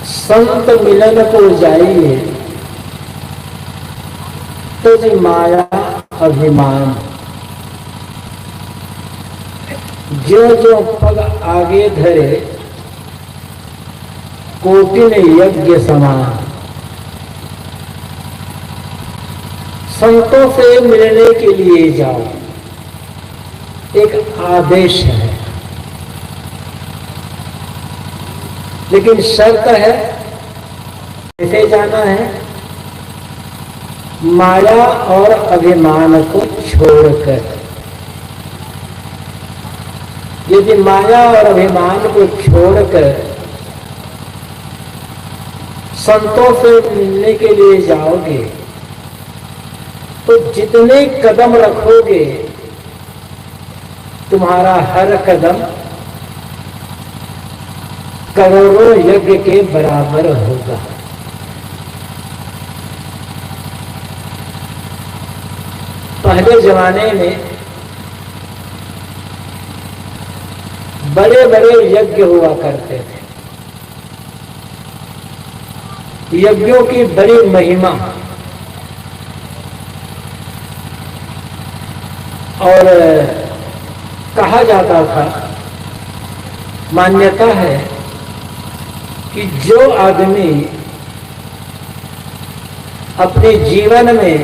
संत मिलन को जाइए तो जी माया अभिमान, जो जो पग आगे धरे कोटिन यज्ञ समान। संतों से मिलने के लिए जाओ, एक आदेश है, लेकिन शर्त है कैसे जाना है? माया और अभिमान को छोड़कर। यदि माया और अभिमान को छोड़कर संतों से मिलने के लिए जाओगे तो जितने कदम रखोगे तुम्हारा हर कदम करोड़ों यज्ञ के बराबर होगा। पहले जमाने में बड़े बड़े यज्ञ हुआ करते थे, यज्ञों की बड़ी महिमा और कहा जाता था, मान्यता है कि जो आदमी अपने जीवन में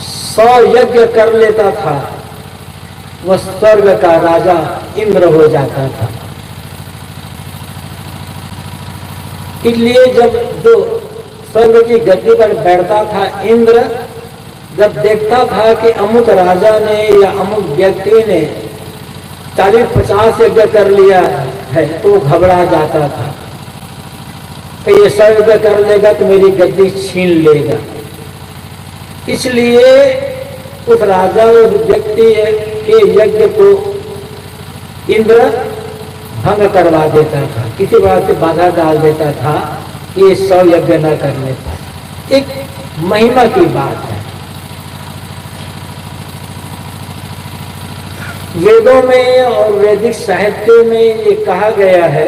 100 यज्ञ कर लेता था वह स्वर्ग का राजा इंद्र हो जाता था। इसलिए जब जो स्वर्ग की गद्दी पर बैठता था इंद्र, जब देखता था कि अमुक राजा ने या अमुक व्यक्ति ने 40-50 यज्ञ कर लिया है तो घबरा जाता था कि ये 100 यज्ञ कर लेगा तो मेरी गद्दी छीन लेगा। इसलिए उस राजा और व्यक्ति के यज्ञ को इंद्र भंग करवा देता था, किसी बात से बाधा डाल देता था कि ये 100 यज्ञ न करने पाए। एक महिमा की बात है। वेदों में और वैदिक साहित्य में ये कहा गया है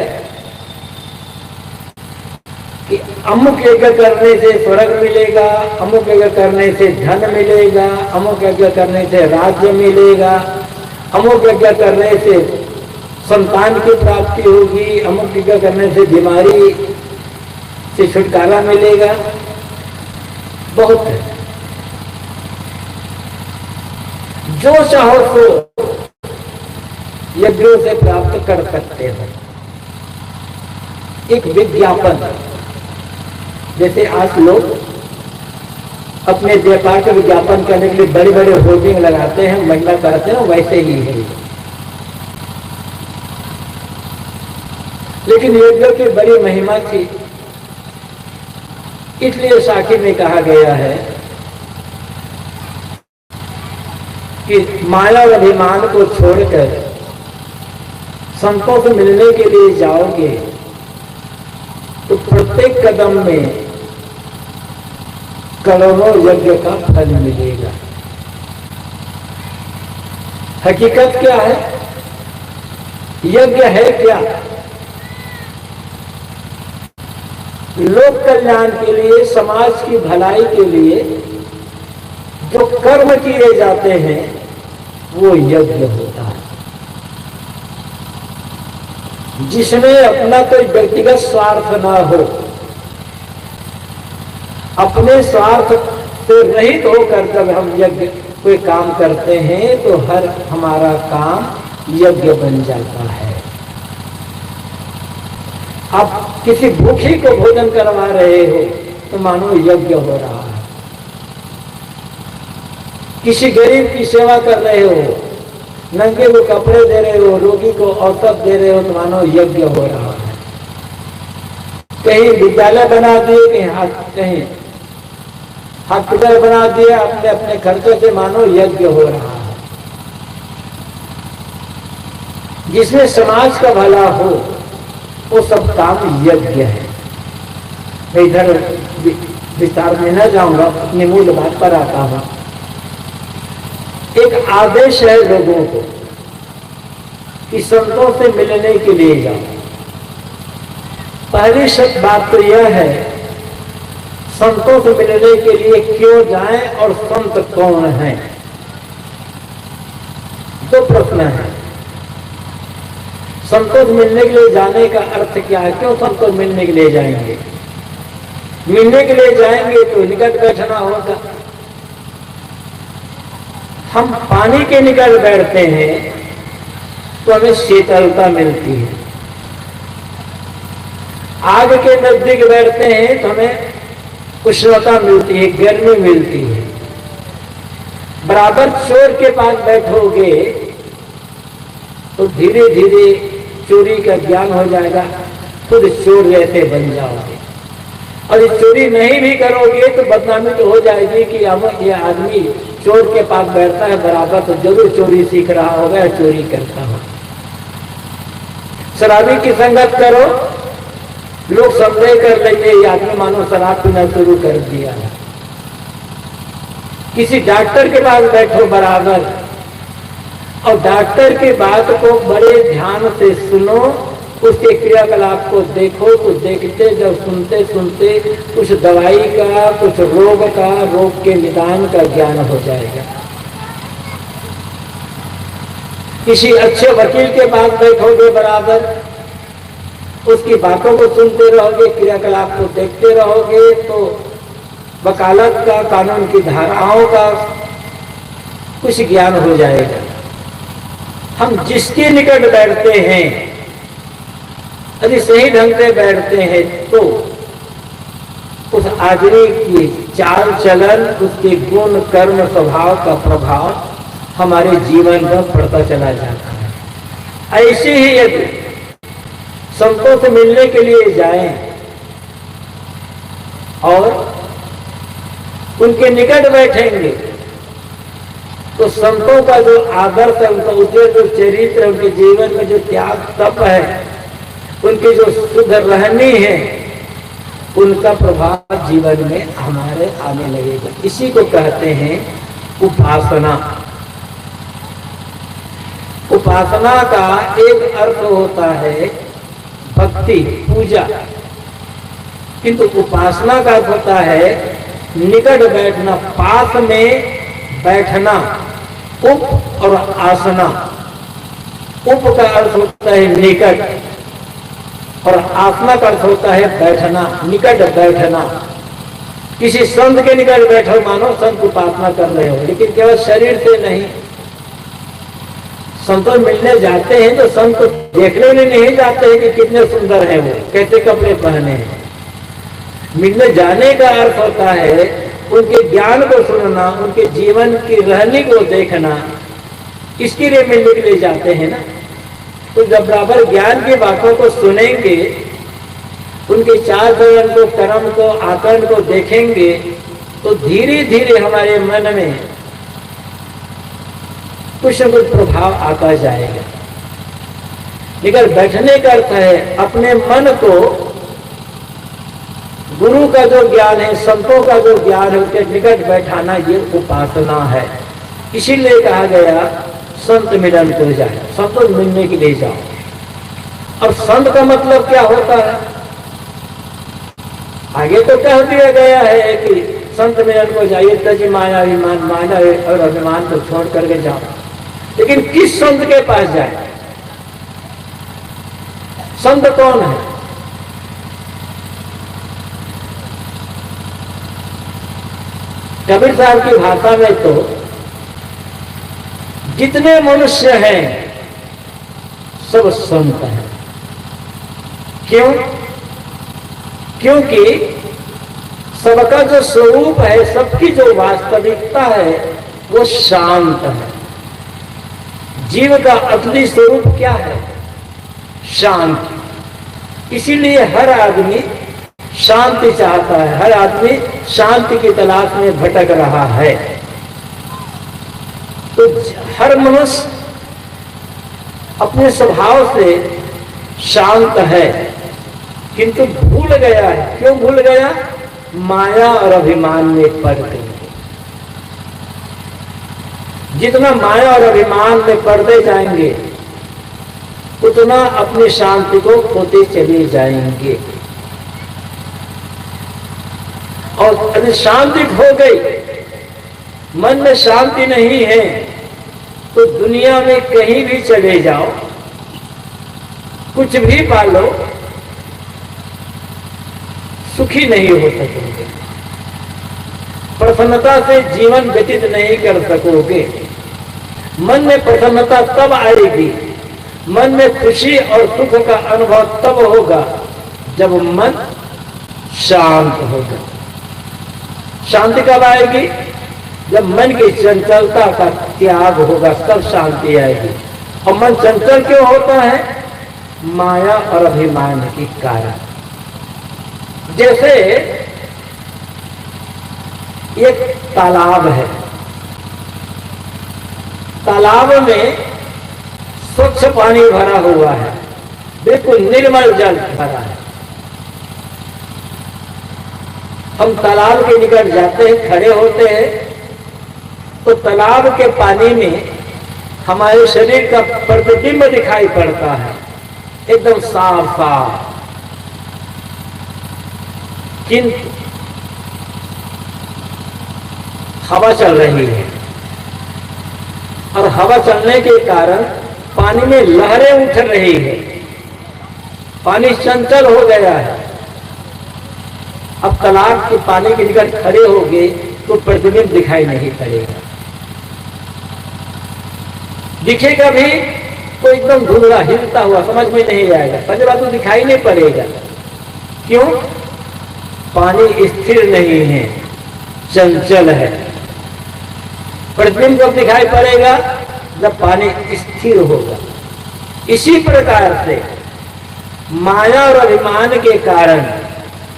कि अमुक यज्ञ करने से स्वर्ग मिलेगा, अमुक यज्ञ करने से धन मिलेगा, अमुक यज्ञ करने से राज्य मिलेगा, अमुक यज्ञ करने से संतान की प्राप्ति होगी, अमुक यज्ञ करने से बीमारी से छुटकारा मिलेगा। बहुत है, जो चाहो सो यज्ञों से प्राप्त कर सकते हो। एक विज्ञापन, जैसे आज लोग अपने व्यापार का विज्ञापन करने के लिए बड़े बड़े होर्डिंग लगाते हैं, महिला करते हैं, वैसे ही है। लेकिन यज्ञ की बड़ी महिमा थी, इसलिए साखी में कहा गया है कि माया और अभिमान को छोड़कर संतों से मिलने के लिए जाओगे तो प्रत्येक कदम में करोड़ों यज्ञ का फल मिलेगा। हकीकत क्या है? यज्ञ है क्या? लोक कल्याण के लिए, समाज की भलाई के लिए जो कर्म किए जाते हैं वो यज्ञ होता है, जिसमें अपना कोई व्यक्तिगत स्वार्थ ना हो। अपने स्वार्थ से रहित होकर जब हम यज्ञ कोई काम करते हैं तो हर हमारा काम यज्ञ बन जाता है। आप किसी भूखी को भोजन करवा रहे हो तो मानो यज्ञ हो रहा है। किसी गरीब की सेवा कर रहे हो, नंगे को कपड़े दे रहे हो, रोगी को औसत दे रहे हो तो मानो यज्ञ हो रहा है। कहीं विद्यालय बना दिए, कहीं हॉस्पिटल बना दिया, अपने अपने खर्चों से, मानो यज्ञ हो रहा है। जिसमें समाज का भला हो वो सब काम यज्ञ है। मैं इधर विस्तार में न जाऊंगा, अपनी मूल बात पर आता हूं। एक आदेश है लोगों को कि संतों से मिलने के लिए जाओ। पहली शब्द बात तो यह है, संतों से मिलने के लिए क्यों जाएं और संत कौन हैं? दो प्रश्न है। संतों से मिलने के लिए जाने का अर्थ क्या है? क्यों संतों से मिलने के लिए जाएंगे? मिलने के लिए जाएंगे तो निकट बैठना होगा। हम पानी के निकट बैठते हैं तो हमें शीतलता मिलती है, आग के नजदीक बैठते हैं तो हमें उष्णता मिलती है, गर्मी मिलती है। बराबर चोर के पास बैठोगे तो धीरे धीरे चोरी का ज्ञान हो जाएगा, खुद चोर जैसे बन जाओगे। और चोरी नहीं भी करोगे तो बदनामी तो हो जाएगी कि अब ये आदमी चोर के पास बैठता है बराबर, तो जरूर चोरी सीख रहा होगा या चोरी करता होगा। शराबी की संगत करो, लोग संदेह कर लेंगे ये आदमी मानो शराब पीना शुरू कर दिया। किसी डॉक्टर के पास बैठो बराबर, और डॉक्टर की बात को बड़े ध्यान से सुनो, उसके क्रियाकलाप को देखो, तो देखते जब सुनते सुनते कुछ दवाई का, कुछ रोग का, रोग के निदान का ज्ञान हो जाएगा। किसी अच्छे वकील के पास बैठोगे बराबर, उसकी बातों को सुनते रहोगे, क्रियाकलाप को देखते रहोगे, तो वकालत का, कानून की धाराओं का कुछ ज्ञान हो जाएगा। हम जिसके निकट बैठते हैं, यदि सही ढंग से बैठते हैं तो उस आदमी की चाल चलन, उसके गुण, कर्म, स्वभाव का प्रभाव हमारे जीवन में पड़ता चला जाता है। ऐसे ही यदि संतों से मिलने के लिए जाएं और उनके निकट बैठेंगे तो संतों का जो आदर्श है, उनका उज्जवल जो चरित्र है, उनके जीवन में जो त्याग तप है, उनकी जो शुद्ध रहनी है, उनका प्रभाव जीवन में हमारे आने लगेगा। इसी को कहते हैं उपासना। उपासना का एक अर्थ होता है भक्ति, पूजा, किंतु उपासना का अर्थ होता है निकट बैठना, पास में बैठना। उप और आसना, उप का अर्थ होता है निकट और आसना का अर्थ होता है बैठना, निकट बैठना। किसी संत के निकट बैठो मानो संत उपासना कर रहे हो, लेकिन केवल शरीर से नहीं। संतों मिलने जाते हैं तो संत देखने में नहीं जाते हैं कि कितने सुंदर है वो, कैसे कपड़े पहने हैं। मिलने जाने का अर्थ होता है उनके ज्ञान को सुनना, उनके जीवन की रहनी को देखना। इसके लिए मिलने के लिए जाते हैं ना। तो जब बराबर ज्ञान की बातों को सुनेंगे, उनके चाल चलन को, कर्म को, आचरण को देखेंगे, तो धीरे धीरे हमारे मन में कुछ न कुछ प्रभाव आता जाएगा। लेकिन बैठने का अर्थ है अपने मन को गुरु का जो ज्ञान है, संतों का जो ज्ञान है, उसके निकट बैठाना, ये उपासना है। इसीलिए कहा गया संत मिलन को जाए, संतों मिलने के लिए जाओ। और संत का मतलब क्या होता है? आगे तो कह दिया गया है कि संत मिलन को जाइए, तज माया अभिमान, माया और अभिमान को छोड़ करके जाओ। लेकिन किस संत के पास जाए? संत कौन है? कबीर साहब की भाषा में तो जितने मनुष्य हैं सब संत हैं। क्यों? क्योंकि सबका जो स्वरूप है, सबकी जो वास्तविकता है, वो शांत है। जीव का असली स्वरूप क्या है? शांति। इसीलिए हर आदमी शांति चाहता है, हर आदमी शांति की तलाश में भटक रहा है। तो हर मनुष्य अपने स्वभाव से शांत है, किंतु भूल गया है। क्यों भूल गया? माया और अभिमान में पड़ गए। जितना माया और अभिमान में पड़ते जाएंगे, उतना अपनी शांति को खोते चले जाएंगे। और यदि शांति खो गई, मन में शांति नहीं है, तो दुनिया में कहीं भी चले जाओ, कुछ भी पालो, सुखी नहीं हो सकोगे, प्रसन्नता से जीवन व्यतीत नहीं कर सकोगे। मन में प्रसन्नता तब आएगी, मन में खुशी और सुख का अनुभव तब होगा जब मन शांत होगा। शांति कब आएगी? जब मन की चंचलता का त्याग होगा, तब शांति आएगी। और मन चंचल क्यों होता है? माया और अभिमान के कारण। जैसे एक तालाब है, तालाब में स्वच्छ पानी भरा हुआ है, बिल्कुल निर्मल जल भरा है। हम तालाब के निकट जाते हैं, खड़े होते हैं, तो तालाब के पानी में हमारे शरीर का प्रतिबिंब दिखाई पड़ता है, एकदम साफ साफ। किंतु हवा चल रही है, और हवा चलने के कारण पानी में लहरें उठ रही है, पानी चंचल हो गया है। अब तालाब के पानी के निकट खड़े हो गए तो प्रतिबिंब दिखाई नहीं पड़ेगा, दिखेगा भी तो एकदम धुंधला हिलता हुआ, समझ में नहीं आएगा, पहली बात तो दिखाई नहीं पड़ेगा। क्यों? पानी स्थिर नहीं है, चंचल है। प्रतिबिंब कब दिखाई पड़ेगा? जब पानी स्थिर होगा। इसी प्रकार से माया और अभिमान के कारण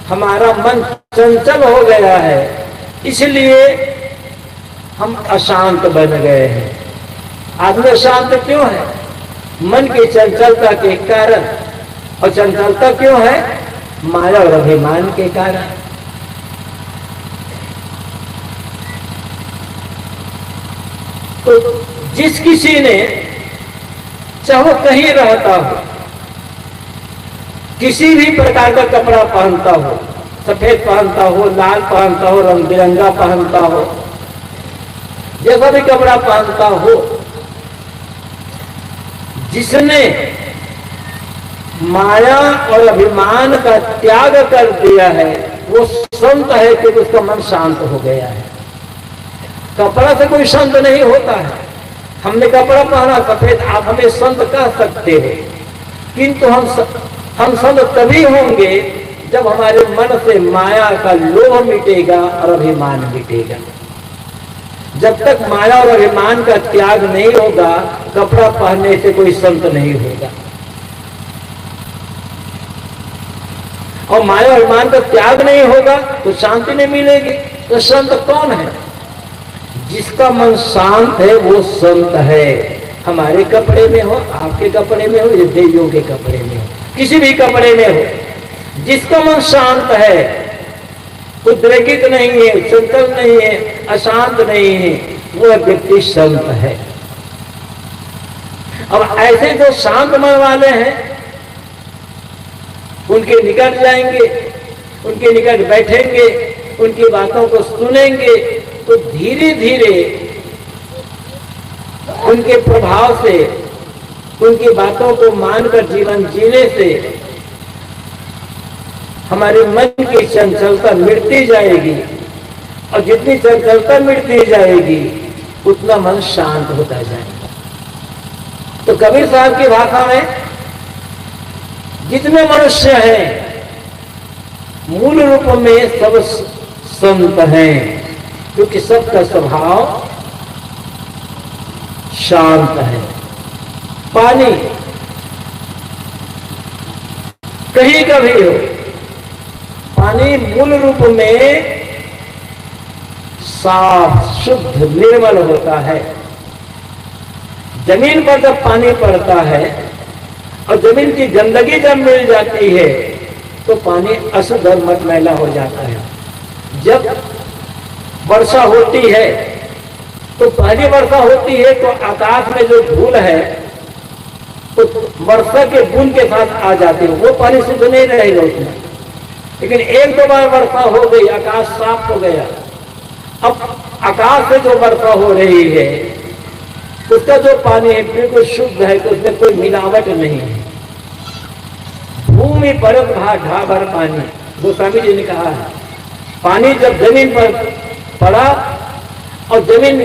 हमारा मन चंचल हो गया है, इसलिए हम अशांत बन गए हैं। आदमी अशांत क्यों है? मन की चंचलता के कारण। और चंचलता क्यों है? माया और अभिमान के कारण। तो जिस किसी ने, चाहे कहीं रहता हो, किसी भी प्रकार का कपड़ा पहनता हो, सफेद पहनता हो, लाल पहनता हो, रंग बिरंगा पहनता हो, जैसा भी कपड़ा पहनता हो, जिसने माया और अभिमान का त्याग कर दिया है, वो संत है कि उसका मन शांत हो गया है। कपड़ा से कोई संत नहीं होता है। हमने कपड़ा पहना सफेद, आप हमें संत कह सकते हो, किंतु हम संत तभी होंगे जब हमारे मन से माया का लोभ मिटेगा और अभिमान मिटेगा। जब तक माया और अभिमान का त्याग नहीं होगा, कपड़ा पहनने से कोई संत नहीं होगा। और माया और अभिमान का त्याग नहीं होगा तो शांति नहीं मिलेगी। तो संत कौन है? जिसका मन शांत है वो संत है। हमारे कपड़े में हो, आपके कपड़े में हो, या देवियों के कपड़े में हो, किसी भी कपड़े में हो, जिसका मन शांत है, उद्रेकित नहीं है, चंचल नहीं है, अशांत नहीं है, वह व्यक्ति संत है। अब ऐसे जो शांत मन वाले हैं, उनके निकट जाएंगे, उनके निकट बैठेंगे, उनकी बातों को सुनेंगे, तो धीरे धीरे उनके प्रभाव से, उनकी बातों को मानकर जीवन जीने से हमारे मन की चंचलता मिटती जाएगी। और जितनी चंचलता मिटती जाएगी, उतना मन शांत होता जाएगा। तो कबीर साहब की भाषा में जितने मनुष्य हैं, मूल रूप में सब संत हैं, क्योंकि सबका स्वभाव शांत है। पानी कहीं का भी हो, पानी मूल रूप में साफ, शुद्ध, निर्मल होता है। जमीन पर जब पानी पड़ता है और जमीन की गंदगी जब मिल जाती है, तो पानी अशुद्ध और मटमैला हो जाता है। जब वर्षा होती है, तो पहली वर्षा होती है तो आकाश में जो धूल है तो वर्षा के बूंद के साथ आ जाती है, वो पानी शुद्ध नहीं रहेगा उसमें। लेकिन एक दो बार वर्षा हो गई, आकाश साफ हो गया, अब आकाश से जो वर्षा हो रही है उसका जो पानी है बिल्कुल शुद्ध है, तो उसमें कोई मिलावट नहीं है। भूमि परत ढा भर पानी, गोस्वामी जी ने कहा है, पानी जब जमीन पर पड़ा और जमीन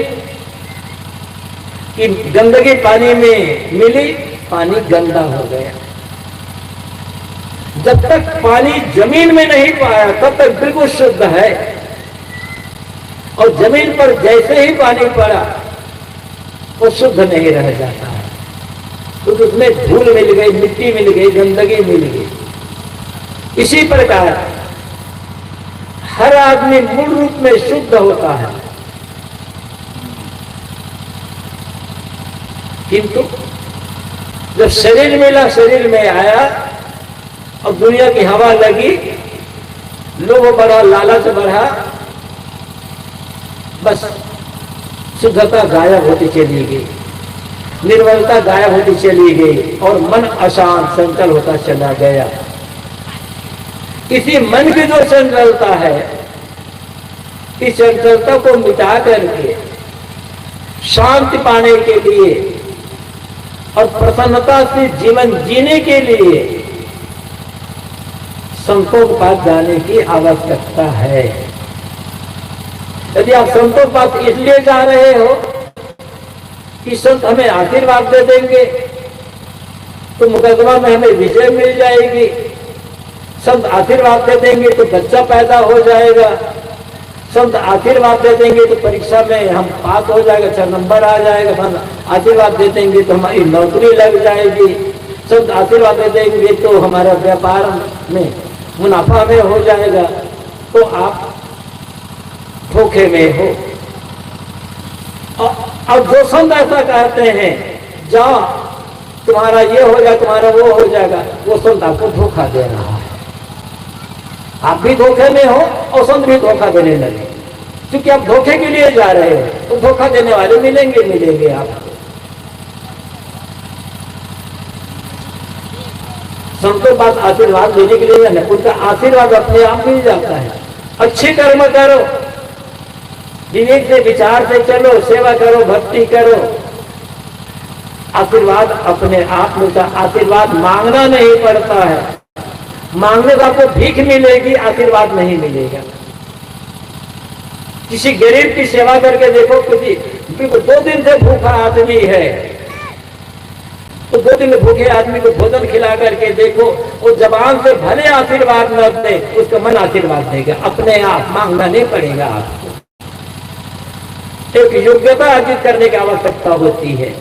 की गंदगी पानी में मिली, पानी गंदा हो गया। जब तक पानी जमीन में नहीं पाया तब तक बिल्कुल शुद्ध है, और जमीन पर जैसे ही पानी पड़ा वो शुद्ध नहीं रह जाता है, तो उसमें धूल मिल गई, मिट्टी मिल गई, गंदगी मिल गई। इसी प्रकार हर आदमी मूल रूप में शुद्ध होता है, किंतु जब शरीर मिला, शरीर में आया और दुनिया की हवा लगी, लोभ बढ़ा, लालच बढ़ा, बस शुद्धता गायब होती चली गई, निर्मलता गायब होती चली गई और मन अशांत चंचल होता चला गया। इसी मन की जो चंचलता है, इस चंचलता को मिटा करके शांति पाने के लिए और प्रसन्नता से जीवन जीने के लिए संतों के पास जाने की आवश्यकता है। यदि आप संतों के पास इसलिए जा रहे हो कि संत हमें आशीर्वाद दे देंगे तो मुकदमा में हमें विजय मिल जाएगी, संत आशीर्वाद दे देंगे तो बच्चा पैदा हो जाएगा, संत आशीर्वाद दे देंगे तो परीक्षा में हम पास हो जाएगा, 6 नंबर आ जाएगा, संत आशीर्वाद दे देंगे तो हमारी नौकरी लग जाएगी, संत आशीर्वाद दे देंगे तो हमारा व्यापार में मुनाफा में हो जाएगा, तो आप धोखे में हो। और जो संत ऐसा कहते हैं, जाओ तुम्हारा ये हो जाएगा, तुम्हारा वो हो जाएगा, वो संत आपको धोखा दे रहा है। आप भी धोखे में हो और संत भी धोखा देने लगे, क्योंकि आप धोखे के लिए जा रहे हो, तो धोखा देने वाले मिलेंगे आपको। संतों पास आशीर्वाद लेने के लिए नहीं, उनका आशीर्वाद अपने आप मिल जाता है। अच्छे कर्म करो, विवेक से विचार से चलो, सेवा करो, भक्ति करो, आशीर्वाद अपने आप मिलता। आशीर्वाद मांगना नहीं पड़ता है, मांगने से आपको भीख मिलेगी, आशीर्वाद नहीं मिलेगा। किसी गरीब की सेवा करके देखो, किसी 2 दिन से भूखा आदमी है तो 2 दिन भूखे आदमी को भोजन खिला करके देखो, वो जबान से भले आशीर्वाद न दे, उसका मन आशीर्वाद देगा, अपने आप, मांगना नहीं पड़ेगा आपको। एक योग्यता अर्जित करने की आवश्यकता होती है।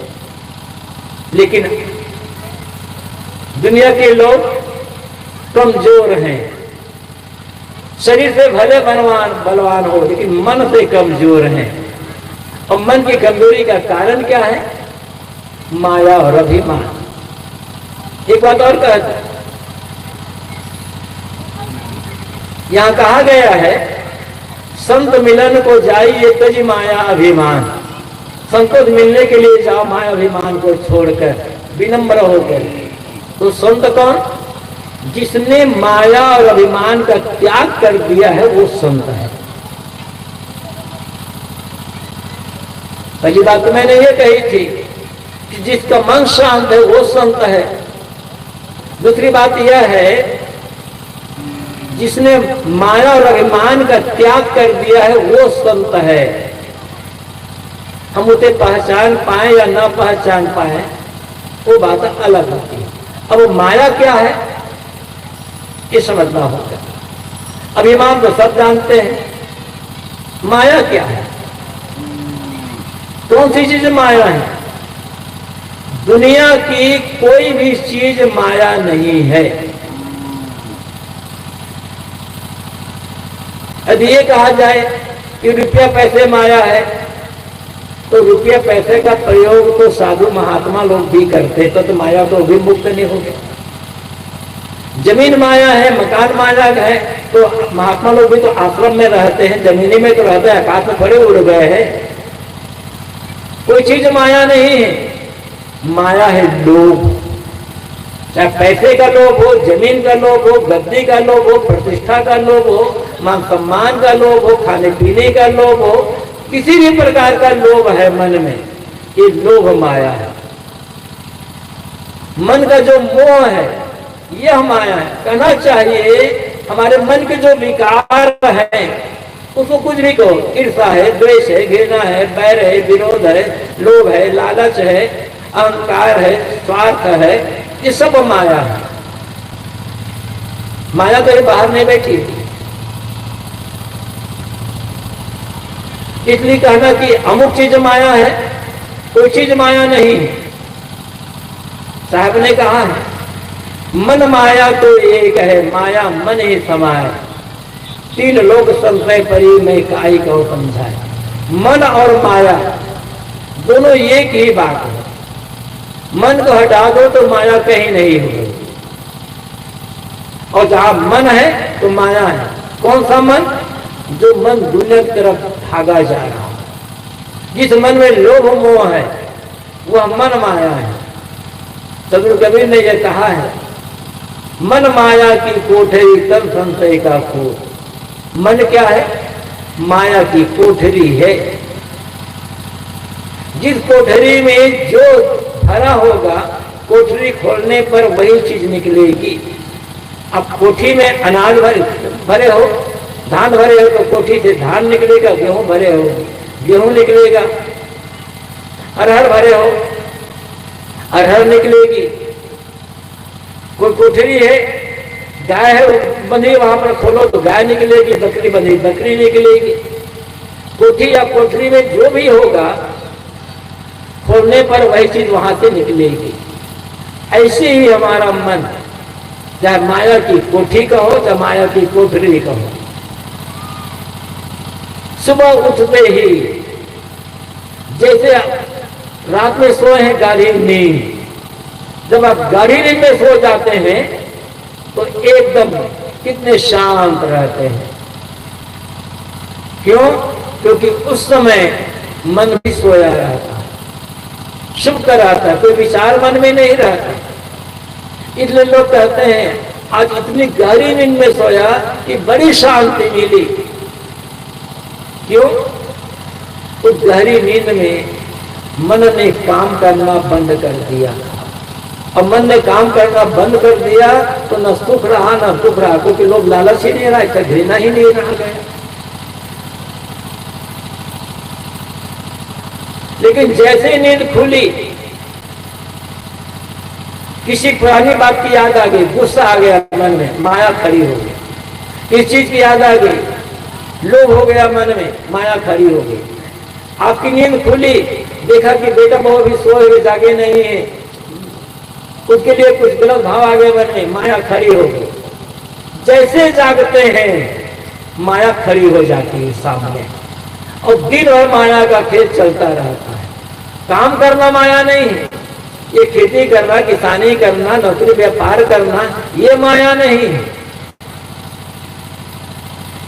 लेकिन दुनिया के लोग कमजोर हैं, शरीर से भले बलवान हो, लेकिन मन से कमजोर हैं। और मन की कमजोरी का कारण क्या है? माया और अभिमान। एक बात और कहते हैं, यहां कहा गया है, संत मिलन को जाइए तजी माया अभिमान। संतों से मिलने के लिए जाओ माया अभिमान को छोड़कर, विनम्र होकर। तो संत कौन? जिसने माया और अभिमान का त्याग कर दिया है, वो संत है। पहली बात तो मैंने ये कही थी कि जिसका मन शांत है वो संत है। दूसरी बात यह है, जिसने माया और अभिमान का त्याग कर दिया है वो संत है। हम उसे पहचान पाए या ना पहचान पाए, वो बात अलग होती है। अब वो माया क्या है ये समझना होगा। अभिमान तो सब जानते हैं, माया क्या है? कौन सी चीज माया है? दुनिया की कोई भी चीज माया नहीं है। यदि ये कहा जाए कि रुपया पैसे माया है, तो रुपया पैसे का प्रयोग तो साधु महात्मा लोग भी करते, तो माया तो भी मुक्त नहीं हो गए। जमीन माया है, मकान माया है, तो महात्मा लोग भी तो आश्रम में रहते हैं, जमीनी में तो रहते हैं, आकाश में बड़े उड़ गए हैं। कोई चीज माया नहीं है, माया है लोभ। चाहे पैसे का लोभ हो, जमीन का लोभ हो, गद्दी का लोभ हो, प्रतिष्ठा का लोभ हो, मान सम्मान का लोभ हो, खाने पीने का लोभ हो, किसी भी प्रकार का लोभ है मन में, ये लोभ माया है। मन का जो मोह है यह माया है। कहना चाहिए हमारे मन के जो विकार है उसको कुछ भी कहो, ईर्षा है, द्वेष है, घृणा है, बैर है, विरोध है, लोभ है, लालच है, अहंकार है, स्वार्थ है, ये सब माया है। माया तो ये बाहर नहीं बैठी, इसलिए कहना कि अमुक चीज माया है, कोई चीज माया नहीं है। साहब ने कहा है मन माया तो एक है, माया मन ही समाया, तीन लोग संशय परी में काई कहो समझाए। मन और माया दोनों एक ही बात है। मन को हटा दो तो माया कहीं नहीं होगी, और जहां मन है तो माया है। कौन सा मन? जो मन दुनिया की तरफ भागा जा रहा है, जिस मन में लोभ मोह है वह मन माया है। सदगुरु कबीर ने यह कहा है, मन माया की कोठरी तब संशय का खोट। मन क्या है? माया की कोठरी है। जिस कोठरी में जो भरा होगा, कोठरी खोलने पर वही चीज निकलेगी। अब कोठी में अनाज भरे हो, धान भरे हो तो कोठी से धान निकलेगा, गेहूं भरे हो गेहूं निकलेगा, अरहर भरे हो अरहर निकलेगी। कोई कोठरी है, गाय है बंधी, वहां पर खोलो तो गाय निकलेगी, बकरी बंधी बकरी निकलेगी। कोठी या कोठरी में जो भी होगा, खोलने पर वही चीज वहां से निकलेगी। ऐसे ही हमारा मन, चाहे माया की कोठी कहो चाहे माया की कोठरी कहो, सुबह उठते ही जैसे रात में सोए हैं गाढ़ी नींद, जब आप गाढ़ी नींद में सो जाते हैं तो एकदम कितने शांत रहते हैं। क्यों? क्योंकि उस समय मन भी सोया रहता है, शुभ कराता है, कोई विचार मन में नहीं रहता। इसलिए लोग कहते हैं आज इतनी गहरी नींद में सोया कि बड़ी शांति मिली। क्यों? उस गहरी नींद में मन ने काम करना बंद कर दिया, और मन ने काम करना बंद कर दिया तो न सुख रहा न दुख रहा, क्योंकि लोग लालच ही नहीं रहा, इसका घृणा ही नहीं रहा गया। लेकिन जैसे नींद खुली, किसी पुरानी बात की याद आ गई, गुस्सा आ गया मन में, माया खड़ी हो गई। किस चीज की याद आ गई? लोभ हो गया मन में, माया खड़ी हो गई। आपकी नींद खुली, देखा कि बेटा बहू भी सोए हुए जागे नहीं है, उसके लिए कुछ गलत भाव आ गए मन में, माया खड़ी हो गई। जैसे जागते हैं माया खड़ी हो जाती है सामने, और दिन भर माया का खेल चलता रहता है। काम करना माया नहीं है, ये खेती करना, किसानी करना, नौकरी व्यापार करना, ये माया नहीं है।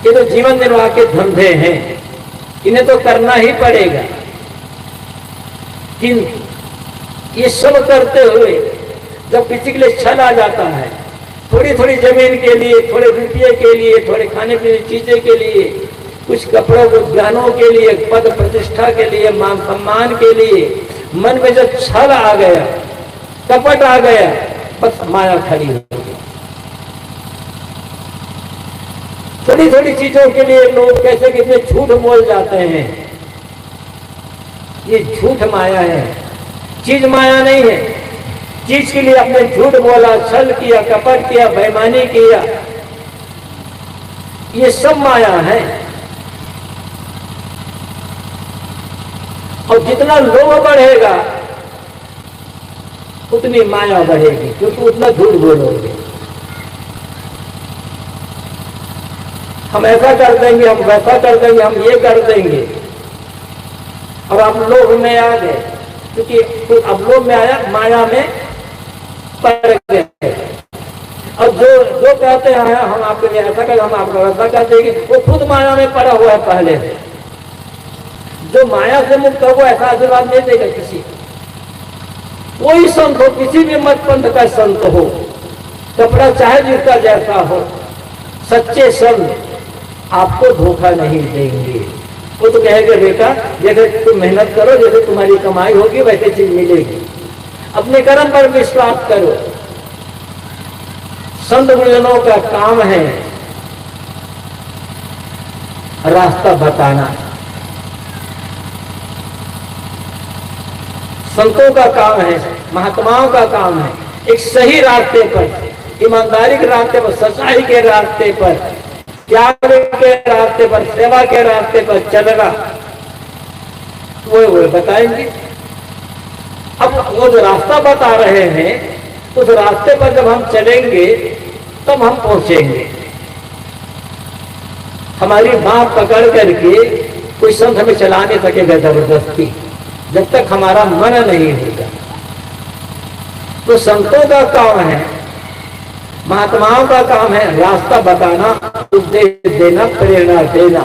ये तो जीवन निर्वाह के धंधे हैं, इन्हें तो करना ही पड़ेगा। किंतु ये सब करते हुए जब किसी के लिए छल आ जाता है, थोड़ी थोड़ी जमीन के लिए, थोड़े रुपये के लिए, थोड़े खाने पीने की चीजें के लिए, कुछ कपड़ों को गहनों के लिए, पद प्रतिष्ठा के लिए, मान सम्मान के लिए, मन में जब छल आ गया, कपट आ गया, बस माया खड़ी हो गई। थोड़ी थोड़ी चीजों के लिए लोग कैसे कितने झूठ बोल जाते हैं, ये झूठ माया है, चीज माया नहीं है। चीज के लिए अपने झूठ बोला, छल किया, कपट किया, बेईमानी किया, ये सब माया है। और जितना लोभ बढ़ेगा उतनी माया बढ़ेगी, क्योंकि उतना झूठ बोलोगे। हम ऐसा कर देंगे, हम वैसा कर देंगे, हम ये कर देंगे, और आप लोभ में आ गए, क्योंकि अब लोभ में आया, माया में पड़ गए। और जो कहते हैं हम आपके लिए ऐसा कर, हम आपको वैसा कर देंगे, वो खुद माया में पड़ा हुआ है पहले से। जो माया से मुक्त हो वो ऐसा आशीर्वाद नहीं देगा किसी को। कोई संत हो, किसी भी मत पंथ का संत हो, कपड़ा चाहे जिसका जैसा हो, सच्चे संत आपको धोखा नहीं देंगे। वो तो कहेंगे बेटा जैसे तुम मेहनत करो, जैसे तुम्हारी कमाई होगी वैसे चीज मिलेगी, अपने कर्म पर विश्वास करो। संत गुरुजनों का काम है रास्ता बताना, संतों का काम है, महात्माओं का काम है एक सही रास्ते पर, ईमानदारी के रास्ते पर, सच्चाई के रास्ते पर, त्याग के रास्ते पर, सेवा के रास्ते पर चलना, वो बताएंगे। अब वो जो रास्ता बता रहे हैं उस रास्ते पर जब हम चलेंगे तब हम पहुंचेंगे। हमारी बात पकड़ करके कोई संत हमें चला नहीं सकेगा जबरदस्ती, जब तक हमारा मन नहीं होगा। तो संतों का काम है, महात्माओं का काम है रास्ता बताना, उपदेश देना, प्रेरणा देना।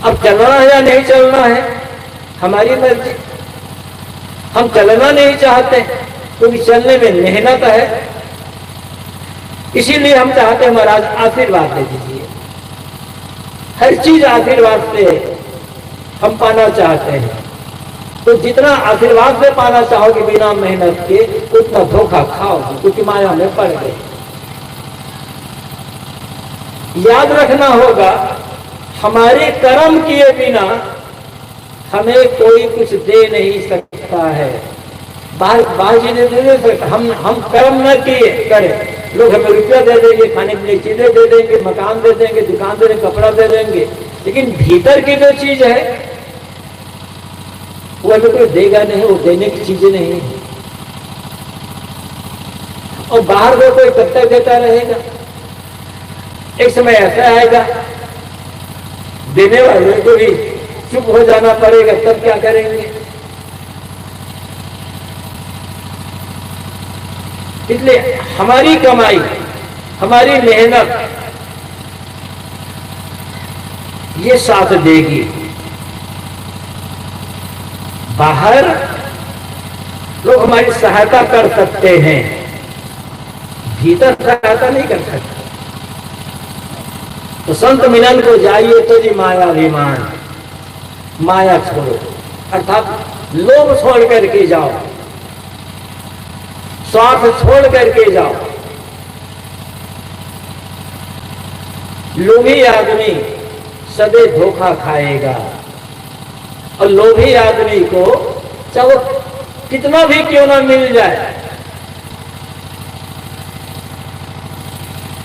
अब चलना है या नहीं चलना है हमारी मर्जी। हम चलना नहीं चाहते क्योंकि चलने में मेहनत है, इसीलिए हम चाहते हैं महाराज आशीर्वाद दे दीजिए। हर चीज आशीर्वाद से हम पाना चाहते हैं, तो जितना आशीर्वाद से पाना चाहोगे बिना मेहनत के उतना धोखा खाओगे, क्योंकि माया में पड़ गए। याद रखना होगा हमारे कर्म किए बिना हमें कोई कुछ दे नहीं सकता है, बाहर चीजें दे सकता। हम कर्म न किए करें, लोग हमें रुपया दे देंगे, खाने के लिए चीजें दे देंगे, मकान दे देंगे, दुकान दे देंगे, कपड़ा दे देंगे, लेकिन भीतर की जो चीज है वो हमें कोई देगा नहीं, वो देने की चीजें नहीं है। और बाहर को कोई कब तक देता रहेगा, एक समय ऐसा आएगा देने वाले को भी चुप हो जाना पड़ेगा, तब क्या करेंगे। इसलिए हमारी कमाई, हमारी मेहनत ये साथ देगी। बाहर लोग हमारी सहायता कर सकते हैं, भीतर सहायता नहीं कर सकते। तो संत मिलन को जाइए तो जी माया अभिमान, माया छोड़ो, अर्थात लोभ छोड़ करके जाओ, स्वार्थ छोड़ करके जाओ। लोभी आदमी सदैव धोखा खाएगा, और लोभी आदमी को चाहे कितना भी क्यों ना मिल जाए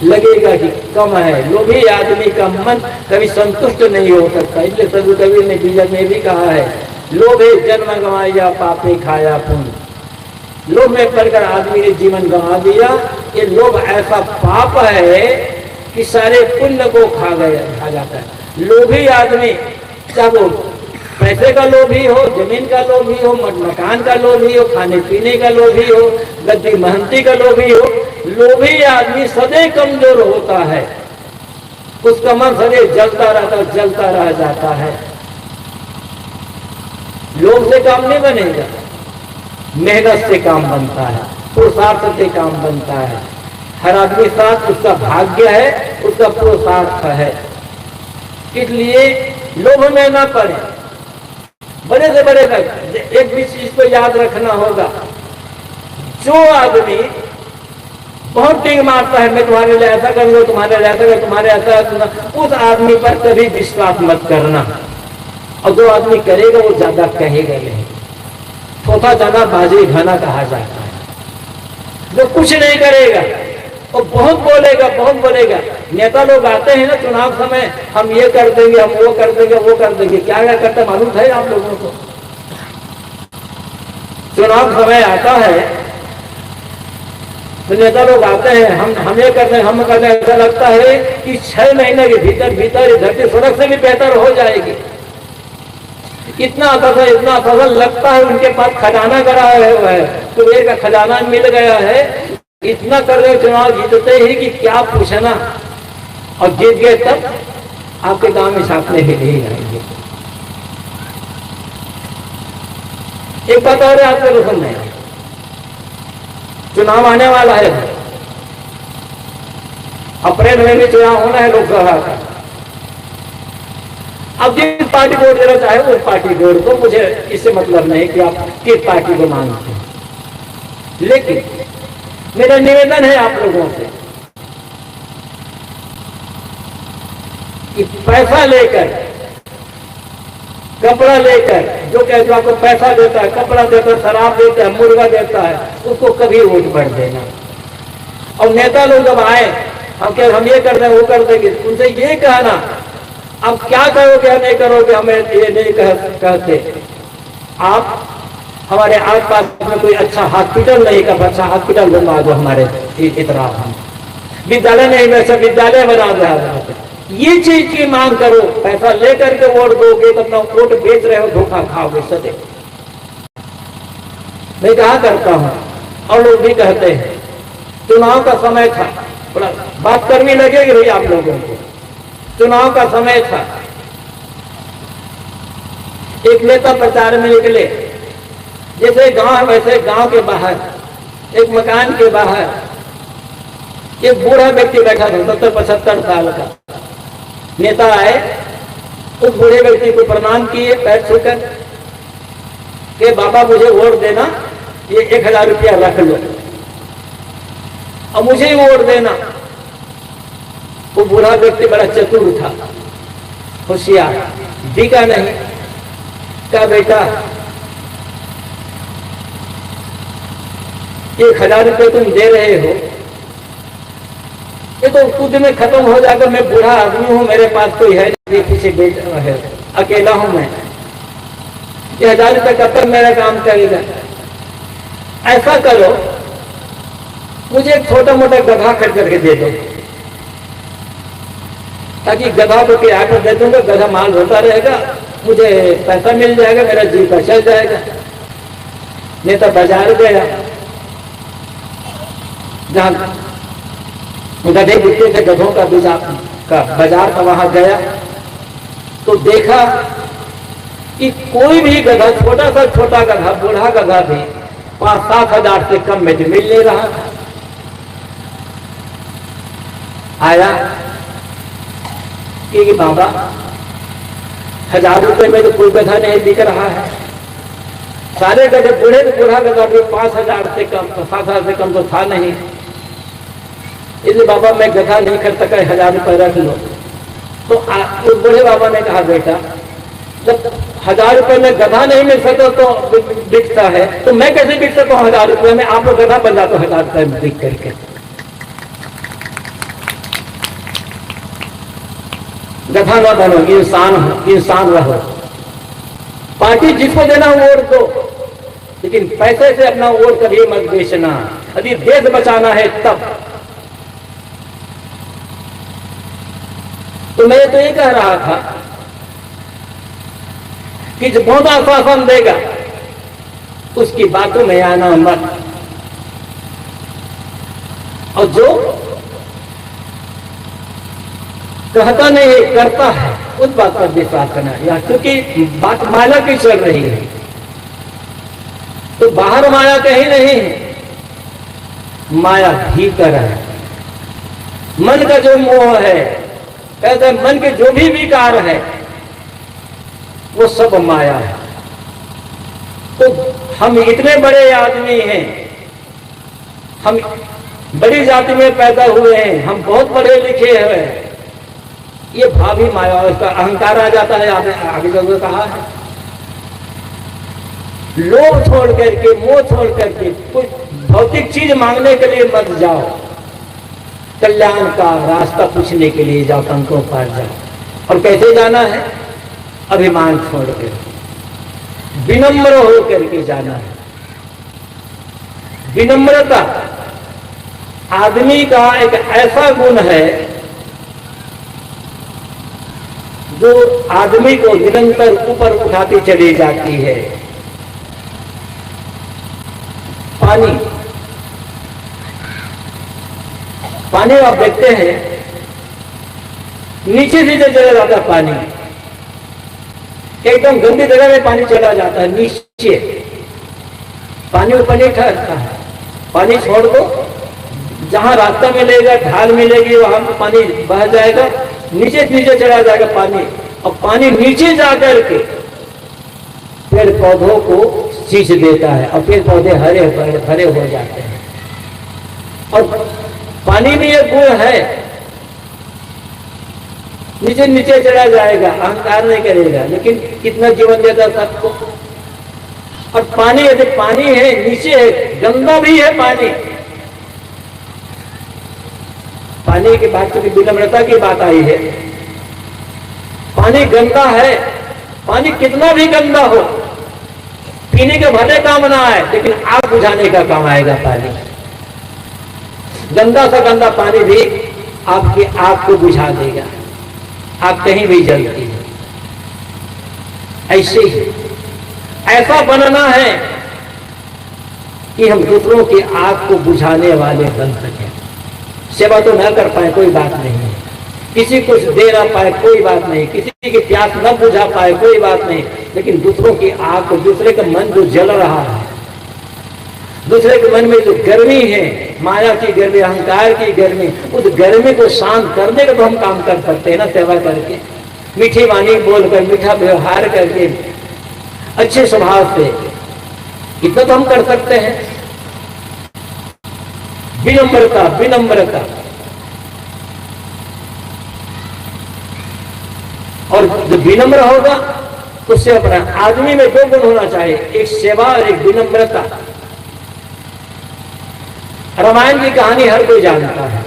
लगेगा कि कम है। लोभी आदमी का मन कभी संतुष्ट नहीं हो सकता। इसलिए सदगुरु कबीर ने बीजक में भी कहा है, लोभे जन्म गंवाया पापे खाया पुण्य। लोभ में पड़कर आदमी ने जीवन गंवा दिया। ये लोभ ऐसा पाप है कि सारे पुण्य को खा जाता है। लोभी आदमी चाहे वो पैसे का लोभी हो, जमीन का लोभी हो, मकान का लोभी हो, खाने पीने का लोभी हो, गद्दी महंती का लोभी हो, लोभी आदमी सदैव कमजोर होता है। उसका मन सदैव जलता रहता, जलता रह जाता है। लोभ से काम नहीं बनेगा, मेहनत से काम बनता है, पुरुषार्थ से काम बनता है। हर आदमी साथ उसका भाग्य है, उसका पुरुषार्थ है। इसलिए लोभ में ना पड़े। बड़े से बड़े तक एक भी चीज को याद रखना होगा, जो आदमी बहुत टिंग मारता है मैं तुम्हारे लिए ऐसा करूंगा, तुम्हारे लिए ऐसा कर, तुम्हारे ऐसा, उस आदमी पर कभी विश्वास मत करना। और जो आदमी करेगा वो ज्यादा कहेगा नहीं। थोथा जाना बाजी घाना कहा जाता है। जो कुछ नहीं करेगा वो बहुत बोलेगा, बहुत बोलेगा। नेता लोग आते हैं ना चुनाव समय, हम ये कर देंगे, हम वो कर देंगे, वो कर देंगे। क्या क्या करते मालूम है आप लोगों को? चुनाव समय आता है तो नेता लोग आते हैं, हम ये करते हैं, हम करते हैं। ऐसा लगता है कि 6 महीने के भीतर भीतर धरती स्वर्ग से भी बेहतर हो जाएगी। इतना असर, इतना असर लगता है उनके पास खजाना करा है, कुबेर का खजाना मिल गया है। इतना कर रहे चुनाव जीतते ही कि क्या पूछना, और जीत गए तब आपके गांव में छापने के लिए आएंगे। एक बात और आपको सुनना है, चुनाव आने वाला है, अप्रैल में भी चुनाव होना है लोकसभा का। अब जिस पार्टी को वोट देना चाहे उस पार्टी को वोट दो, मुझे इससे मतलब नहीं कि आप किस पार्टी को मानते हैं। लेकिन मेरा निवेदन है आप लोगों से कि पैसा लेकर, कपड़ा लेकर, जो जो आपको पैसा देता है, कपड़ा देता है, शराब देता है, मुर्गा देता है, उसको कभी वोट मत देना। और नेता लोग जब आए, हम ये कर दें वो कर देंगे, उनसे ये कहना अब क्या करोगे नहीं करोगे हमें ये नहीं कहते। आप हमारे आसपास में कोई अच्छा हॉस्पिटल नहीं का, अच्छा हॉस्पिटल बनवा दो हमारे इतना, हम विद्यालय नहीं वैसे विद्यालय बना दो। ये चीज की मांग करो। पैसा लेकर के वोट दोगे तो अपना वोट बेच रहे हो, धोखा खाओगे सदे। मैं कहा करता हूं और लोग भी कहते हैं, चुनाव का समय था, थोड़ा बात करनी लगेगी भाई आप लोगों को। चुनाव का समय था, एक नेता प्रचार में निकले, जैसे गांव वैसे गांव के बाहर एक मकान के बाहर एक बूढ़ा व्यक्ति बैठा था, 70-75 साल का। नेता आए, उस बूढ़े व्यक्ति को प्रणाम किए पैर छूकर कि बाबा मुझे वोट देना, ये 1000 रुपया रख लो और मुझे ही वोट देना। वो बूढ़ा व्यक्ति बड़ा चतुर था, होशियार, दिखा नहीं। क्या बेटा 1000 रुपये तुम दे रहे हो, ये तो खुद में खत्म हो जाएगा। मैं बूढ़ा आदमी हूं, मेरे पास कोई है नहीं, पीछे बेटा है, अकेला हूं मैं, ये 1000 रुपये कब तक मेरा काम करेगा। ऐसा करो, मुझे एक छोटा मोटा गधा खरीद करके दे दो, ताकि गधा को किराए पर दे दूंगा, गधा माल होता रहेगा, मुझे पैसा मिल जाएगा, मेरा जीवन चल जाएगा। नेता बाजार गया, जहां गधे बिकते थे, गधों का बाजार था, वहां गया तो देखा कि कोई भी गधा, छोटा सा छोटा गधा, बूढ़ा गधा भी 5-7 हजार से कम में मिल नहीं रहा था। आया कि बाबा 1000 रुपये में तो कोई गधा नहीं बिक रहा है, सारे गधे, बूढ़ा गधा भी 5000 से कम, 7,000 से कम तो था नहीं, इसलिए बाबा मैं गधा नहीं खरीद सका, 1000 रुपये रख लो। तो उस बूढ़े बाबा ने कहा बेटा जब 1000 रुपये में गधा नहीं मिल सकता तो बिकता है, तो मैं कैसे बिक सकता हूँ 1000 रुपये में, आप लोग गधा बन जाते हो 1000 रुपये में बिक करके। गधा ना बनो, इंसान रहो। पार्टी जिसको देना वोट दो, लेकिन पैसे से अपना वोट कभी मत बेचना। यदि देश बचाना है तब। तो मैं तो ये कह रहा था कि जो बहुत आश्वासन देगा उसकी बातों में आना मत, और जो कहता नहीं करता है उस बात पर विश्वास करना। या क्योंकि बात माया की चल रही है, तो बाहर माया कहीं नहीं है, माया भीतर है। मन का जो मोह है, कहते हैं मन के जो भी विकार है वो सब माया है। तो हम इतने बड़े आदमी हैं, हम बड़ी जाति में पैदा हुए हैं, हम बहुत पढ़े लिखे हैं, ये भावी माया, उसका अहंकार आ जाता है। आगे जगह कहा है, लोभ छोड़ करके, मोह छोड़ करके कुछ भौतिक चीज मांगने के लिए मत जाओ, कल्याण का रास्ता पूछने के लिए जाओ, संतों पर जाओ। और कैसे जाना है? अभिमान छोड़ कर, विनम्र होकर के जाना है। विनम्रता आदमी का एक ऐसा गुण है जो आदमी को निरंतर ऊपर उठाती चली जाती है। पानी आप देखते हैं नीचे से चला जाता है पानी, एकदम गंदी जगह में पानी चला जाता है, नीचे पानी ऊपर नहीं ठहरता है। पानी छोड़ दो, जहां रास्ता मिलेगा, ढाल मिलेगी, वहां पानी बह जाएगा, नीचे नीचे चला जाएगा पानी, और पानी नीचे जाकर के पेड़ पौधों को सींच देता है और पेड़ पौधे हरे भरे हो जाते हैं। और पानी में एक गुण है, नीचे नीचे चला जाएगा, अहंकार नहीं करेगा, लेकिन कितना जीवन देता सबको। और पानी, यदि पानी है नीचे है, गंदा भी है पानी, पानी की बात तो विनम्रता की बात आई है। पानी गंदा है, पानी कितना भी गंदा हो, पीने के भले काम ना आए, लेकिन आग बुझाने का काम आएगा पानी। गंदा सा गंदा पानी भी आपकी आग को बुझा देगा, आग कहीं भी जलती है। ऐसे ही ऐसा बनना है कि हम दूसरों की आग को बुझाने वाले बन सकें। सेवा तो न कर पाए कोई बात नहीं है, किसी को दे ना पाए कोई बात नहीं, किसी की प्यास न बुझा पाए कोई बात नहीं, लेकिन दूसरों की आग को, दूसरे का मन जो जल रहा है, दूसरे के मन में जो गर्मी है, माया की गर्मी, अहंकार की गर्मी, उस गर्मी को शांत करने का तो हम काम कर सकते हैं ना, सेवा करके, मीठी वाणी बोलकर, मीठा व्यवहार करके, अच्छे स्वभाव से, इतना तो हम कर सकते हैं। विनम्रता, विनम्रता। और जो विनम्र होगा तो उससे अपना आदमी में दो गुण होना चाहिए, एक सेवा और एक विनम्रता। रामायण की कहानी हर कोई जानता है।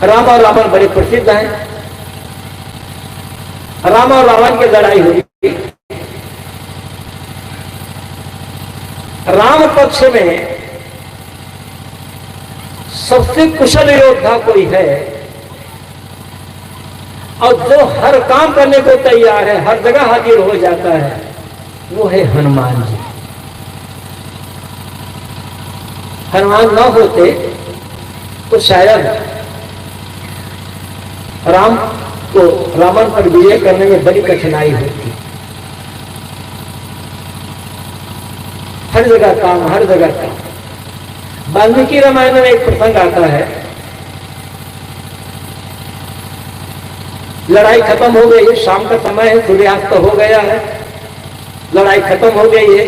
राम और रावण बड़े प्रसिद्ध हैं। राम और रावण की लड़ाई हुई। राम पक्ष में सबसे कुशल योद्धा कोई है और जो हर काम करने को तैयार है, हर जगह हाजिर हो जाता है, वो है हनुमान जी। हनुमान ना होते तो शायद राम को रावण पर विजय करने में बड़ी कठिनाई होती। हर जगह काम, हर जगह काम। वाल्मीकि रामायण में एक प्रसंग आता है, लड़ाई खत्म हो गई है, शाम का समय है, सूर्यास्त हो गया है, लड़ाई खत्म हो गई है,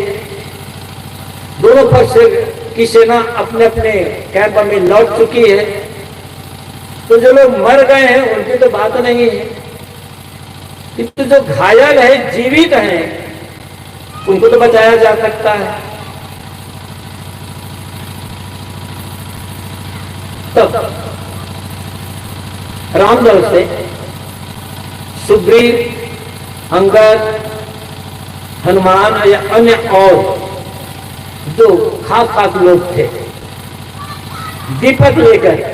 दोनों पक्ष की सेना अपने अपने कैंप में लौट चुकी है। तो जो लोग मर गए हैं उनकी तो बात नहीं है, किंतु जो घायल है, जीवित हैं, उनको तो बचाया जा सकता है। तब रामदल से सुग्रीव, अंगद, हनुमान या अन्य और जो खास खास लोग थे, दीपक लेकर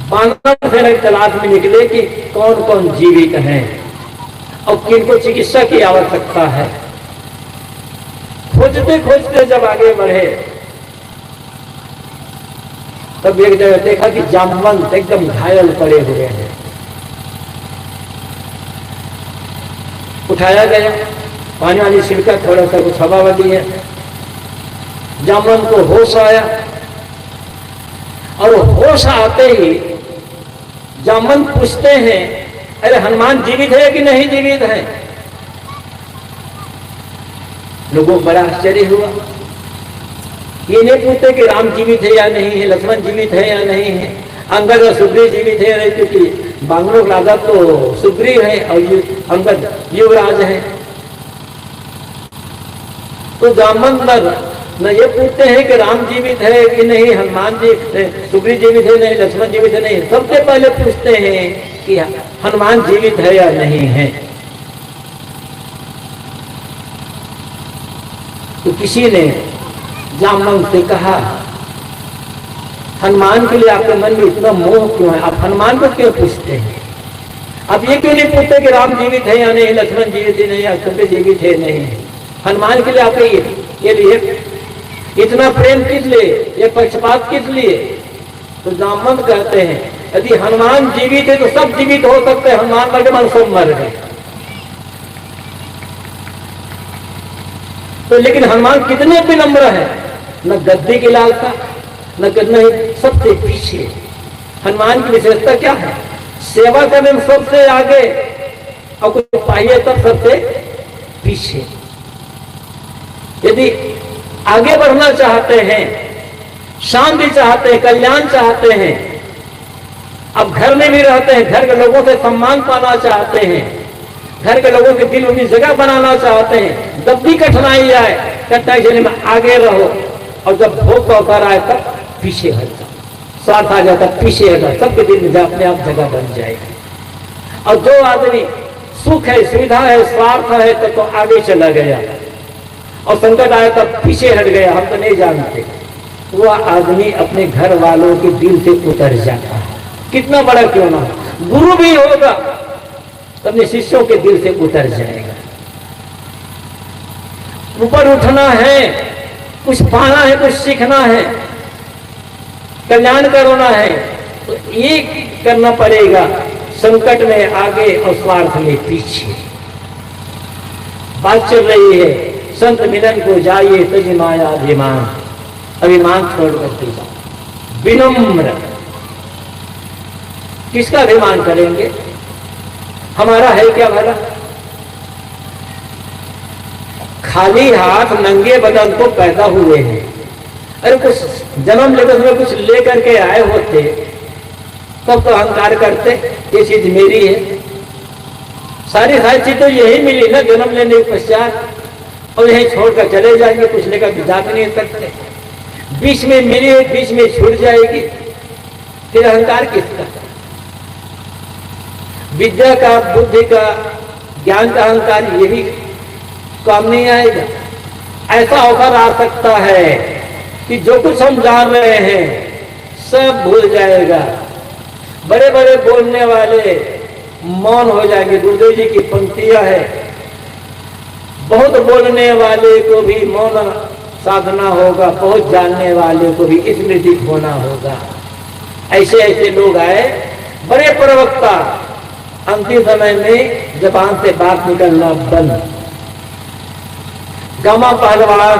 बानर सेना की तलाश में निकले कि कौन कौन जीवित हैं और किनको चिकित्सा की आवश्यकता है। खोजते खोजते जब आगे बढ़े तब एक जगह देखा कि जामवंत एकदम घायल पड़े हुए हैं। उठाया गया, पानी वाली छिड़का, थोड़ा सा कुछ हवा वाली है, जामवंत को होश आया और होश आते ही जामवंत पूछते हैं, अरे हनुमान जीवित है कि नहीं जीवित है? लोगों को बड़ा आश्चर्य हुआ। ये नहीं पूछते कि राम जीवित है या नहीं है, लक्ष्मण जीवित है या नहीं है, अंगद और सुग्रीव जीवित है या नहीं, क्योंकि बांग्लों का राजा तो सुग्रीव है और अंगद युवराज है। तो जामवंत न ये पूछते हैं कि राम जीवित है कि नहीं, हनुमान जी, सुग्रीव जीवित है नहीं, लक्ष्मण जीवित है नहीं, सबसे पहले पूछते हैं कि हनुमान जीवित है या नहीं है। तो किसी ने जामवंत से कहा, हनुमान के लिए आपके मन में इतना मोह क्यों है, आप हनुमान को क्यों पूछते हैं? आप ये क्यों नहीं पूछते कि राम जीवित है या नहीं, लक्ष्मण जीवित है नहीं, या सुग्रीव जीवित है नहीं? हनुमान के लिए आपके लिए इतना प्रेम किस लिए, ये पक्षपात किस लिए? तो जामवंत कहते हैं, यदि हनुमान जीवित है तो सब जीवित हो सकते हैं, हनुमान मर गए सब मर गए। तो लेकिन हनुमान कितने विनम्र है, न गद्दी की लालसा, न सबसे पीछे। हनुमान की विशेषता क्या है? सेवा करने में सबसे आगे, और कुछ पाइए तब सबसे पीछे। यदि आगे बढ़ना चाहते हैं, शांति चाहते हैं, कल्याण चाहते हैं, अब घर में भी रहते हैं, घर के लोगों से सम्मान पाना चाहते हैं, घर के लोगों के दिल उनकी जगह बनाना चाहते हैं, जब भी कठिनाई आए, कठिनाई झेलने में आगे रहो, और जब भोग का अवसर आए तब पीछे हट जाओ। स्वार्थ आ जाता पीछे हट जाओ, सबके दिल में अपने आप जगह बन जाएगी। और जो आदमी सुख है, सुविधा है, स्वार्थ है, तो आगे चला गया, और संकट आया तब पीछे हट गया, हम तो नहीं जानते, वह आदमी अपने घर वालों के दिल से उतर जाता है, कितना बड़ा क्यों ना। गुरु भी होगा तो अपने शिष्यों के दिल से उतर जाएगा। ऊपर उठना है, कुछ पाना है, कुछ सीखना है, कल्याण करना है, तो एक करना पड़ेगा, संकट में आगे और स्वार्थ में पीछे। बात चल रही है संत मिलन को जाइए तज माया अभिमान, अभिमान छोड़ करके जाओ, विनम्र। किसका अभिमान करेंगे? हमारा है क्या भला? खाली हाथ नंगे बदन को पैदा हुए हैं, अरे कुछ जन्म लेते समय कुछ लेकर के आए होते तब तो अहंकार करते, ये चीज मेरी है। सारी चीज तो यही मिली ना जन्म लेने के पश्चात, और यही छोड़कर चले जाएंगे, कुछ लेकर जा भी नहीं सकते। बीच में मिली, बीच में छूट जाएगी, फिर अहंकार किसका? विद्या का, बुद्धि का, ज्ञान का अहंकार, ये भी काम नहीं आएगा। ऐसा अवसर आ सकता है कि जो कुछ हम जान रहे हैं सब भूल जाएगा। बड़े बड़े बोलने वाले मौन हो जाएंगे। गुरुदेव जी की पंक्तियां है, बहुत बोलने वाले को भी मौन साधना होगा, बहुत जानने वाले को भी स्मृति होना होगा। ऐसे ऐसे लोग आए, बड़े प्रवक्ता, अंतिम समय में जबान से बात निकलना बंद। गामा पहलवान,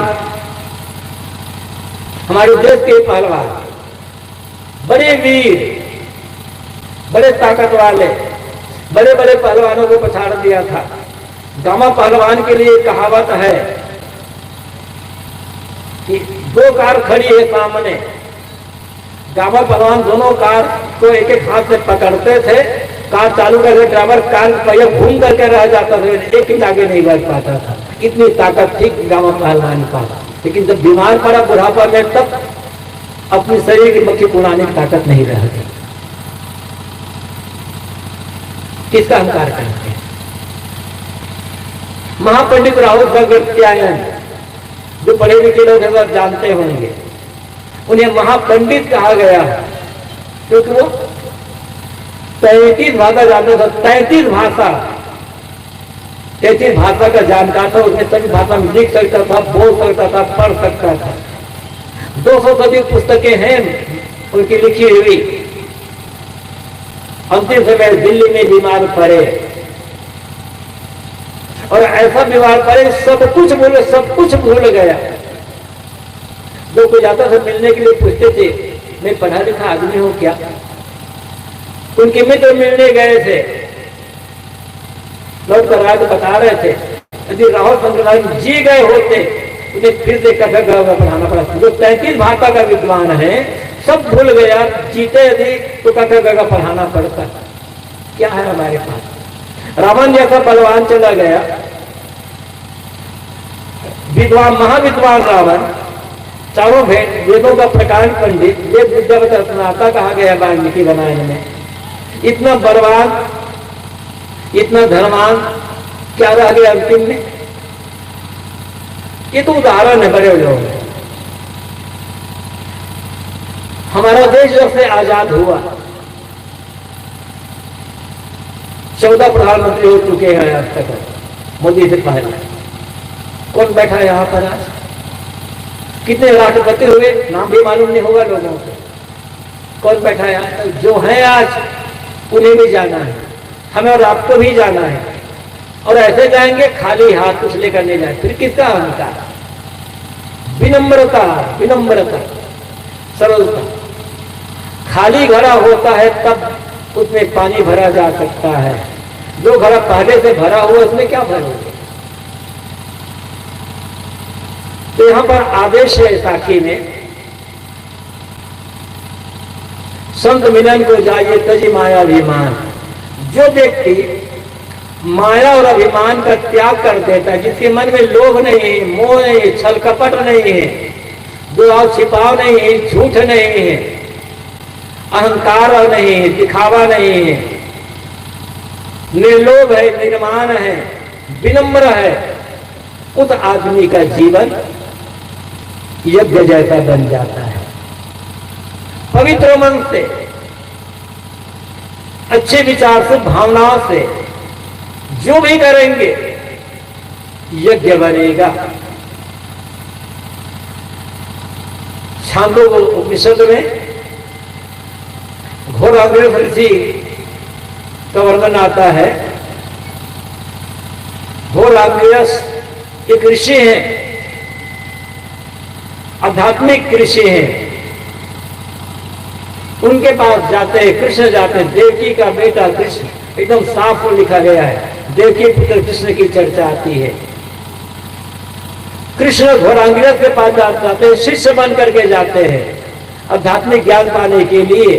हमारे देश के पहलवान, बड़े वीर, बड़े ताकत वाले, बड़े बड़े पहलवानों को पछाड़ दिया था। गामा पहलवान के लिए कहावत है कि दो कार खड़ी है सामने, गामा पहलवान दोनों कार को एक एक हाथ से पकड़ते थे, कार चालू करके ड्राइवर कार पहिया घूम करके रह जाता था, एक इंच आगे नहीं बढ़ पाता था। इतनी ताकत थी गामा पहलवान का। लेकिन जब बीमार पड़ा बुढ़ापा में, तब अपने शरीर की मक्खी उड़ाने की ताकत नहीं रह गई। किसका अहंकार करते हैं? महापंडित राहुल भगवत्यायन, जो पढ़े लिखे लोग हैं जानते होंगे, उन्हें महापंडित कहा गया क्योंकि वो 33 भाषा जानता था। 33 भाषा का जानकार था। उसने सभी भाषा में लिख सकता था, बोल सकता था, पढ़ सकता था। 200 से अधिक पुस्तकें हैं उनकी लिखी हुई। अंतिम समय दिल्ली में बीमार पड़े, और ऐसा बीमार पड़े सब कुछ भूल गया। लोग को जाता था मिलने के लिए, पूछते थे मैं पढ़ा लिखा आदमी हूं क्या? उनके मित्र मिलने गए थे, लौट कर राज बता रहे थे, यदि राहुल संप्रदाय जी गए होते उन्हें फिर से कथा पढ़ाना पड़ा। जो 33 भाषा का विद्वान है सब भूल गया, जीते यदि तो कथा पढ़ाना पड़ता। क्या है हमारे पास? रावण जैसा बलवान चला गया, विद्वान, महाविद्वान रावण, चारों वेदों का प्रकांड पंडित, वेद विद्या रत्नाता कहा गया वाल्मीकि रामायण में। इतना बलवान, इतना धर्मान, क्या रह गया अंतिम में? ये तो उदाहरण है बड़े लोग। हमारा देश जब से आजाद हुआ 14 प्रधानमंत्री हो चुके हैं आज तक, मोदी से पहले। कौन बैठा है यहां पर आज? कितने राष्ट्रपति हुए नाम भी मालूम नहीं होगा लोगों को। कौन बैठा है आज तक? जो है आज उन्हें भी जाना है, हमें और आपको भी जाना है। और ऐसे जाएंगे खाली हाथ, कुछ लेकर नहीं जाए, फिर किसका अहंकार? विनम्रता, विनम्रता, सरलता। खाली घड़ा होता है तब उसमें पानी भरा जा सकता है, जो घड़ा पहले से भरा हुआ उसमें क्या भरोगे। तो यहां पर आदेश है साखी में, संत मिलन को जाइए तजी माया अभिमान। जो व्यक्ति माया और अभिमान का त्याग कर देता है, जिसके मन में लोभ नहीं है, मोह नहीं है, छल कपट नहीं है, दुराव छिपाव नहीं है, झूठ नहीं है, अहंकार नहीं है, दिखावा नहीं है, निर्लोभ है, निर्माण है, विनम्र है, उस आदमी का जीवन यज्ञ जैसा बन जाता है। पवित्र मन से, अच्छे विचार से, भावनाओं से जो भी करेंगे यज्ञ बनेगा। छांदोग्य उपनिषद में घोर अंग्रेज ऋषि का वर्णन आता है। घोर अंग्रेज एक ऋषि हैं, आध्यात्मिक ऋषि हैं। उनके पास जाते हैं, कृष्ण जाते हैं, देवकी का बेटा कृष्ण, एकदम साफ को लिखा गया है, देवकी पुत्र कृष्ण की चर्चा आती है। कृष्ण घोरांगिरस के पास जाते हैं, शिष्य बन करके जाते हैं आध्यात्मिक ज्ञान पाने के लिए।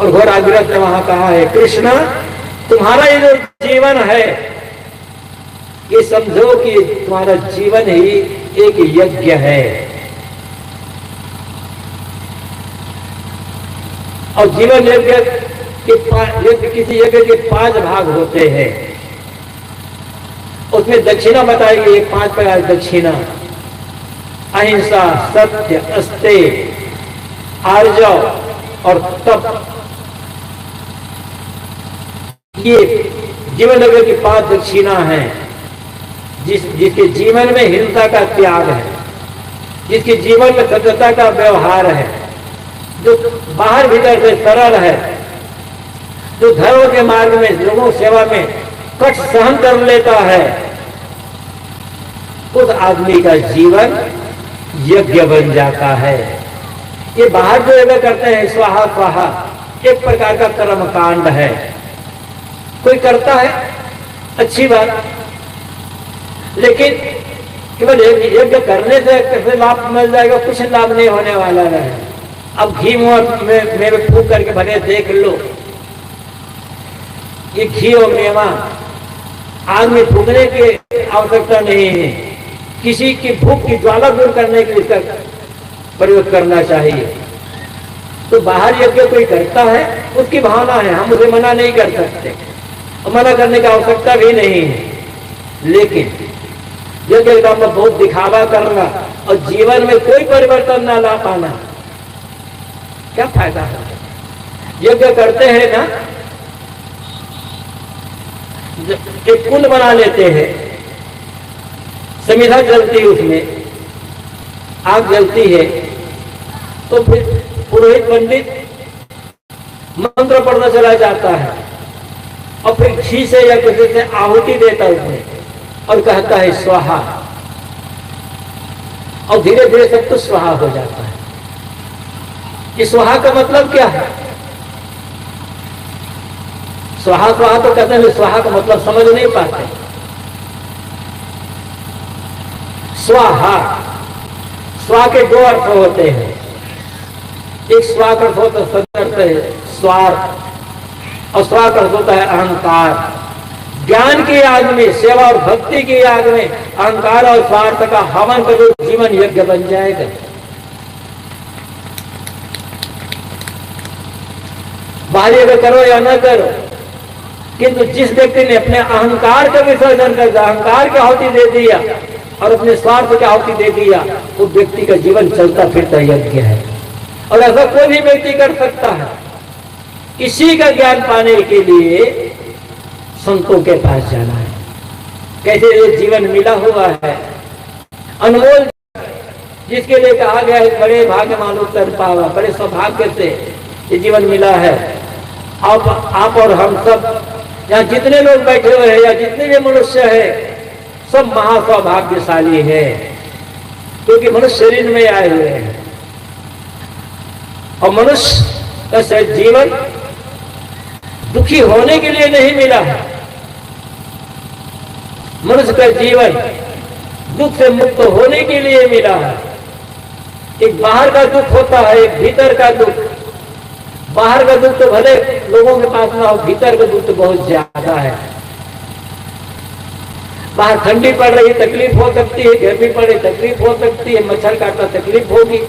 और घोरांगिरस ने वहां कहा है, कृष्ण तुम्हारा ये जो जीवन है, ये समझो कि तुम्हारा जीवन ही एक यज्ञ है। और जीवन यज्ञ के किसी यज्ञ के 5 भाग होते हैं। उसमें दक्षिणा बताई गई, 5 प्रकार दक्षिणा, अहिंसा, सत्य, अस्तेय, आर्जव और तप। ये जीवन यज्ञ की 5 दक्षिणा है। जिसके जीवन में हिंसा का त्याग है, जिसके जीवन में सत्यता का व्यवहार है, जो बाहर भीतर से सरल है, जो धर्म के मार्ग में लोगों सेवा में कष्ट सहन कर लेता है, उस आदमी का जीवन यज्ञ बन जाता है। ये बाहर जो यज्ञ करते हैं स्वाहा स्वाहा, एक प्रकार का कर्म कांड है। कोई करता है अच्छी बात, लेकिन केवल यज्ञ करने से कैसे लाभ मिल जाएगा, कुछ लाभ नहीं होने वाला है। अब घी में फूक करके भले देख लो, ये घी और मेवा आग में फूकने की आवश्यकता नहीं है, किसी की भूख की ज्वाला दूर करने के लिए इसका प्रयोग करना चाहिए। तो बाहर यज्ञ कोई करता है, उसकी भावना है, हम उसे मना नहीं कर सकते, मना करने की आवश्यकता भी नहीं है। लेकिन यज्ञ का मतलब बहुत दिखावा करना और जीवन में कोई परिवर्तन ना ला पाना, क्या फायदा है। यज्ञ करते हैं ना, एक कुंड बना लेते हैं, समिधा जलती है, उसमें आग जलती है, तो फिर पुरोहित पंडित मंत्र पढ़ना चला जाता है और फिर घी से या किसी से आहुति देता है उसमें और कहता है स्वाहा, और धीरे धीरे सब कुछ स्वाहा हो जाता है। कि स्वाहा का मतलब क्या है? स्वाहा स्वाहा तो कहते हैं, स्वाहा का मतलब समझ नहीं पाते। स्वाहा, स्वा के 2 अर्थ होते हैं। एक स्वा का अर्थ होता है स्वार्थ, और स्वा का अर्थ होता है अहंकार। ज्ञान की आग में, सेवा और भक्ति की आग में अहंकार और स्वार्थ का हवन करो, जीवन यज्ञ बन जाएगा। बाहरी अगर करो या न करो, किंतु जिस व्यक्ति ने अपने अहंकार का विसर्जन कर दिया, अहंकार की आहुति दे दिया और अपने स्वार्थ की आहुति दे दिया, वो व्यक्ति का जीवन चलता फिरता यज्ञ है। और ऐसा कोई भी व्यक्ति कर सकता है। इसी का ज्ञान पाने के लिए संतों के पास जाना है। कैसे ये जीवन मिला हुआ है अनमोल, जिसके लिए कहा गया है बड़े भाग्य मानो तर पावा, बड़े सौभाग्य से ये जीवन मिला है। आप और हम सब यहाँ जितने लोग बैठे हुए हैं या जितने भी मनुष्य है, सब महासौभाग्यशाली है, क्योंकि मनुष्य शरीर में आए हुए हैं। और मनुष्य का जीवन दुखी होने के लिए नहीं मिला है। मनुष्य का जीवन दुख से मुक्त होने के लिए मिला है। एक बाहर का दुख होता है, एक भीतर का दुख। बाहर का दुख तो भले लोगों के पास ना हो, भीतर का दुख तो बहुत ज्यादा है। बाहर ठंडी पड़ रही तकलीफ हो सकती है, गर्मी पड़ रही तकलीफ हो सकती है, मच्छर काटता तकलीफ होगी,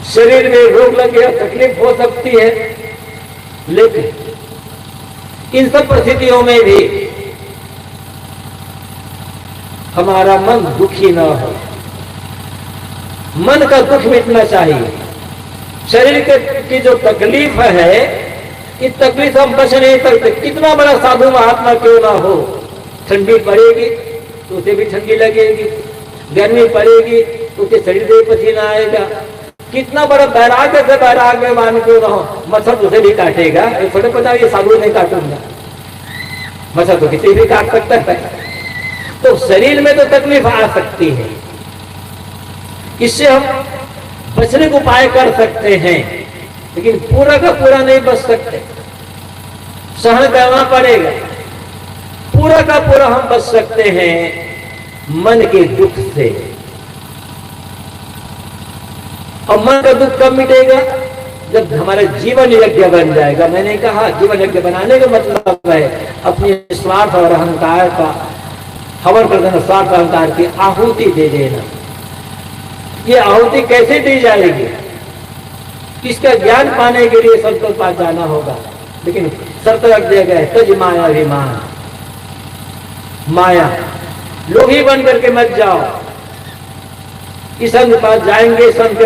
शरीर में रोग लग गया तकलीफ हो सकती है। लेकिन इन सब परिस्थितियों में भी हमारा मन दुखी न हो, मन का दुख मिटना चाहिए। शरीर की जो तकलीफ है, इस तकलीफ हम बच नहीं सकते। कितना बड़ा साधु महात्मा क्यों ना हो, ठंडी पड़ेगी तो उसे भी ठंडी लगेगी, गर्मी पड़ेगी तो उसे शरीर से पसीना आएगा। कितना बड़ा वैराग्य से वैराग्यवान क्यों ना हो, मच्छर उसे भी काटेगा। थोड़े पता ये साधु नहीं काटूंगा, मच्छर तो किसी भी काट सकता है। तो शरीर में तो तकलीफ आ सकती है, इससे हम बचने को उपाय कर सकते हैं, लेकिन पूरा का पूरा नहीं बच सकते, सहन करना पड़ेगा। पूरा का पूरा हम बच सकते हैं मन के दुख से। और मन का दुख कब मिटेगा? जब हमारा जीवन यज्ञ बन जाएगा। मैंने कहा जीवन यज्ञ बनाने का मतलब है अपने स्वार्थ और अहंकार का हवन कर देना, स्वार्थ अहंकार की आहुति दे देना। ये आहुति कैसे दी जाएगी? इसका ज्ञान पाने के लिए संत के पास जाना होगा, लेकिन शर्त रख दिया गया है, तज माया अभिमान। माया लोभी बन करके मत जाओ। इस संत के पास जाएंगे, संत के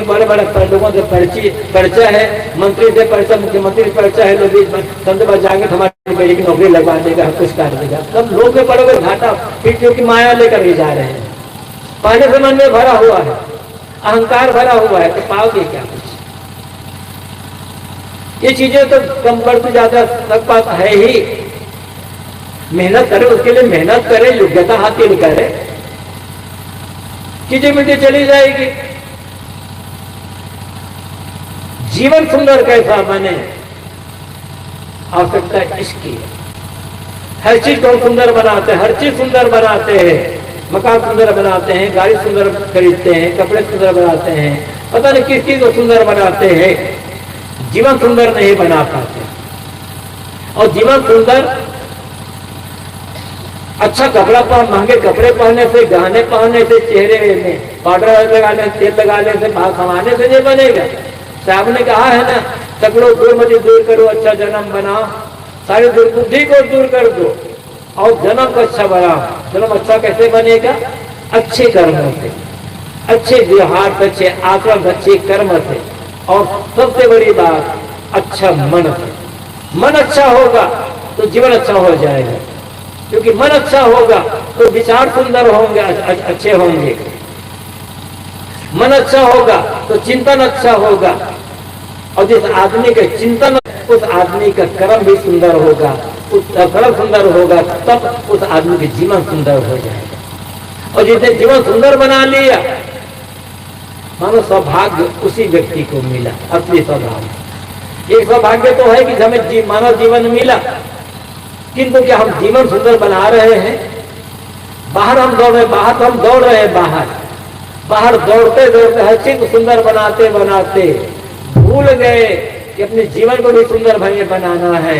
बड़े बड़े लोगों से परिचय है, मंत्री से परिचय, मुख्यमंत्री से परिचय है, लोग संत के पास जाएंगे तो हमारी बेटी की नौकरी लगवा देगा, कुछ कर देगा। तब लोग में पड़ोगे घाटा, फिर क्योंकि माया लेकर भी जा रहे हैं। पहले से मन में भरा हुआ है, अहंकार भरा हुआ है, तो पाओगे क्या कुछ? ये चीजें तो कम बढ़ती ज्यादा सब बात है ही। मेहनत करे, उसके लिए मेहनत करे, योग्यता हासिल करे, चीजें मिलती चली जाएगी। जीवन सुंदर कैसा बने, आवश्यकता इसकी। हर चीज को सुंदर बनाते हैं, हर चीज सुंदर बनाते हैं, मकान सुंदर बनाते हैं, गाड़ी सुंदर खरीदते हैं, कपड़े सुंदर बनाते हैं, पता नहीं किस चीज को सुंदर बनाते हैं, जीवन सुंदर नहीं बना पाते। और जीवन सुंदर अच्छा कपड़ा महंगे कपड़े पहनने से, गहने पहनने से, चेहरे में पाउडर लगाने, तेल लगाने से, बाल समाने से नहीं बनेगा। साहब ने कहा है ना, सकलो दुर्मति दूर करो, अच्छा जन्म बनाओ, सारी दुर्बुद्धि को दूर कर दो और जन्म को अच्छा बनाओ। जन्म अच्छा कैसे बनेगा? अच्छे कर्मों से, अच्छे व्यवहार से, अच्छे आचरण, अच्छे कर्म से, और सबसे बड़ी बात अच्छा मन से। मन अच्छा होगा तो जीवन अच्छा हो जाएगा, क्योंकि मन अच्छा होगा तो विचार सुंदर होंगे, अच्छे होंगे। मन अच्छा होगा तो चिंतन अच्छा होगा, और जिस आदमी का चिंतन, उस आदमी का कर्म भी सुंदर होगा, उस कर्म सुंदर होगा तब उस आदमी का जीवन सुंदर हो जाएगा। और जिसने जीवन सुंदर बना लिया, मानो सौभाग्य उसी व्यक्ति को मिला, असली सौभाग्य। एक सौभाग्य तो है कि हमें मानव जीवन मिला, किंतु क्या हम जीवन सुंदर बना रहे हैं? बाहर हम दौड़ रहे, बाहर तो हम दौड़ रहे हैं, बाहर दौड़ते दौड़ते हर चीज को सुंदर बनाते बनाते भूल गए कि अपने जीवन को भी सुंदर बनाना है।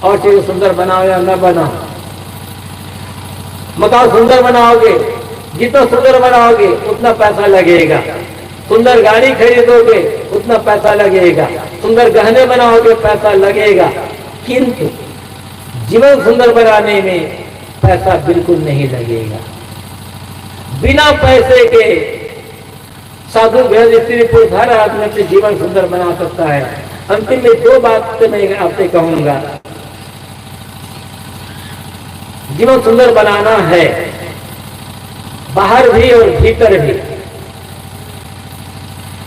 और चीज सुंदर बनाओ या न बनाओ, मकान सुंदर बनाओगे, जितना सुंदर बनाओगे उतना पैसा लगेगा। सुंदर गाड़ी खरीदोगे उतना पैसा लगेगा, सुंदर गहने बनाओगे पैसा लगेगा, किंतु जीवन सुंदर बनाने में पैसा बिल्कुल नहीं लगेगा। बिना पैसे के साधु गृहस्थ स्त्री पुरुष हर आदमी अपने जीवन सुंदर बना सकता है। अंतिम में दो बात मैं आपसे कहूंगा, जीवन सुंदर बनाना है, बाहर भी और भीतर भी,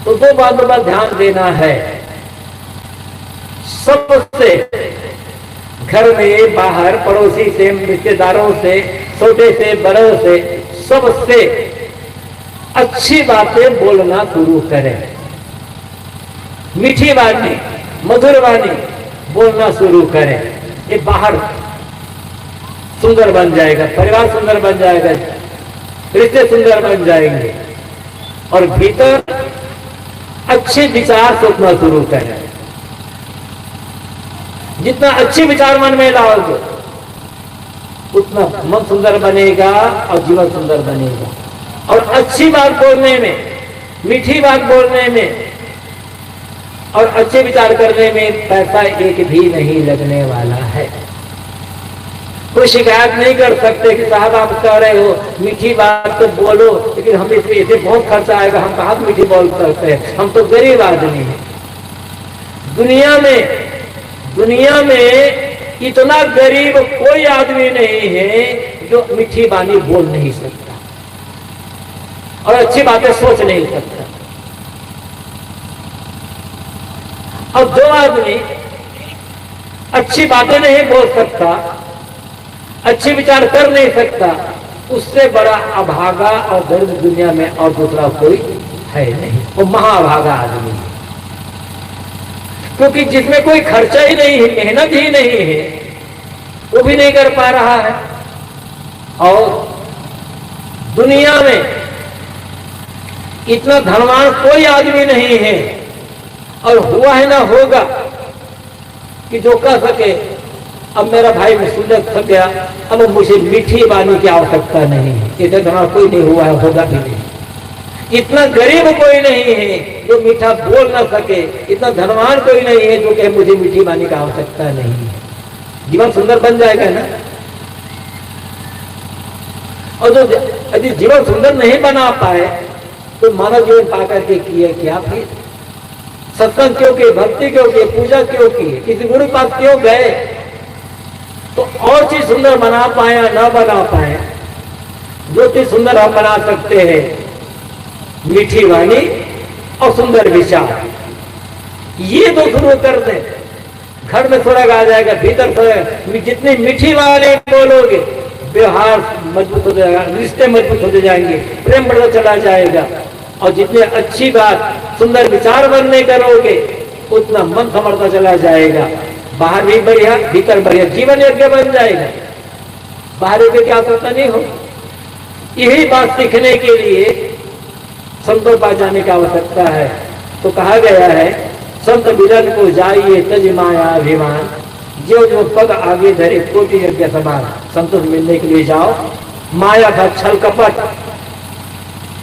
तो दो बातों पर ध्यान देना है। सबसे घर में बाहर पड़ोसी से, रिश्तेदारों से, छोटे से बड़ों से, सबसे अच्छी बातें बोलना शुरू करें। मीठी वाणी, मधुर वाणी बोलना शुरू करें। ये बाहर सुंदर बन जाएगा, परिवार सुंदर बन जाएगा, रिश्ते सुंदर बन जाएंगे। और भीतर अच्छे विचार सोचना शुरू करें। जितना अच्छे विचार मन में लाओगे उतना मन सुंदर बनेगा और जीवन सुंदर बनेगा। और अच्छी बात बोलने में, मीठी बात बोलने में और अच्छे विचार करने में पैसा एक भी नहीं लगने वाला है। कोई शिकायत नहीं कर सकते कि साहब आप कह रहे हो मीठी बात तो बोलो, लेकिन हम इसमें ऐसे बहुत खर्चा आएगा, हम कहाँ मीठी बोल सकते हैं, हम तो गरीब आदमी हैं। दुनिया में इतना गरीब कोई आदमी नहीं है जो मीठी वाणी बोल नहीं सकता और अच्छी बातें सोच नहीं सकता। और जो आदमी अच्छी बातें नहीं बोल सकता, अच्छे विचार कर नहीं सकता, उससे बड़ा अभागा और दरिद्र दुनिया में और दूसरा कोई है नहीं। वो महाभागा आदमी है, क्योंकि जिसमें कोई खर्चा ही नहीं है, मेहनत ही नहीं है, वो भी नहीं कर पा रहा है। और दुनिया में इतना धनवान कोई आदमी नहीं है और हुआ है ना होगा कि जो कह सके अब मेरा भाई सुंदर थक गया, अब मुझे मीठी वाणी की आवश्यकता नहीं है। इतना धनवान कोई नहीं हुआ है, होगा भी नहीं। इतना गरीब कोई नहीं है जो मीठा बोल ना सके, इतना धनवान कोई नहीं है जो कहे मुझे मीठी वाणी की आवश्यकता नहीं है। जीवन सुंदर बन जाएगा ना। और जो यदि जीवन सुंदर नहीं बना पाए तो मानव जीवन पाकर के किए क्या फिर? सत्संग क्यों किए, भक्ति क्यों किए, पूजा क्यों की, किसी गुरु पास क्यों गए? तो और चीज सुंदर बना पाए या ना बना पाए, जो चीज सुंदर हम बना सकते हैं मीठी वाणी और सुंदर विचार, ये तो शुरू कर दे। घर में स्वर्ग आ जाएगा, भीतर स्वर्ग। जितनी मीठी वाणी बोलोगे व्यवहार मजबूत हो जाएगा, रिश्ते मजबूत होते जाएंगे, प्रेम बढ़ता चला जाएगा। और जितने अच्छी बात, सुंदर विचार बनने करोगे उतना मन समर्थता चला जाएगा। बाहर भी बढ़िया, भीतर बढ़िया, जीवन यज्ञ बन जाएगा। बाहर यज्ञ की आवश्यकता नहीं हो। यही बात सीखने के लिए संतों के पास जाने की आवश्यकता है। तो कहा गया है संत मिलन को जाइए तज माया अभिमान, जो जो पग आगे धरे कोटि यज्ञ समान। संतों से मिलने के लिए जाओ, माया का छल कपट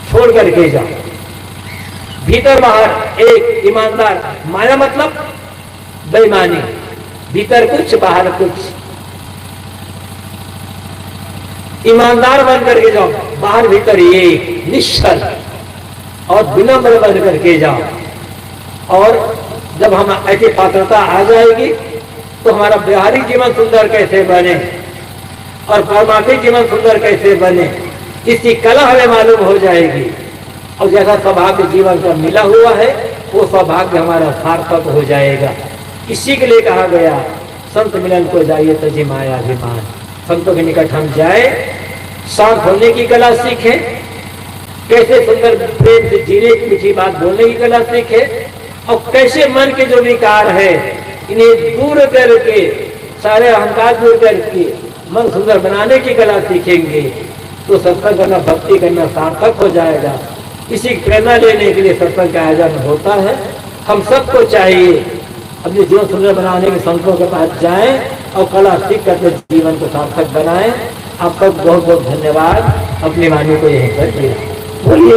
छोड़ करके जाओ। भीतर बाहर एक ईमानदार, माया मतलब बेईमानी, भीतर कुछ बाहर कुछ, ईमानदार बन करके जाओ, बाहर भीतर ये निश्चल और विनम्र बन करके जाओ। और जब हम ऐसी पात्रता आ जाएगी तो हमारा व्यवहारिक जीवन सुंदर कैसे बने और पारमार्थिक जीवन सुंदर कैसे बने, इसकी कला हमें मालूम हो जाएगी। और जैसा सौभाग्य जीवन का मिला हुआ है वो सौभाग्य हमारा सार्थक हो जाएगा। इसी के लिए कहा गया संत मिलन को जाइए तजी माया अभिमान। संतों के निकट हम जाए, शांत होने की कला सीखें, कैसे सुंदर प्रेम से जीने की मीठी बात बोलने की कला सीखें, और कैसे मन के जो विकार है इन्हें दूर करके, सारे अहंकार दूर करके मन सुंदर बनाने की कला सीखेंगे तो सत्संग करना, भक्ति करना सार्थक हो जाएगा। इसी प्रेरणा लेने के लिए सत्संग का आयोजन होता है। हम सबको चाहिए अपने जीवन सुंदर बनाने के संतों के पास जाएं और कला सीख करके जीवन को सार्थक बनाएं। आपका बहुत बहुत धन्यवाद। अपनी वाणी को यहीं पर बोलिए।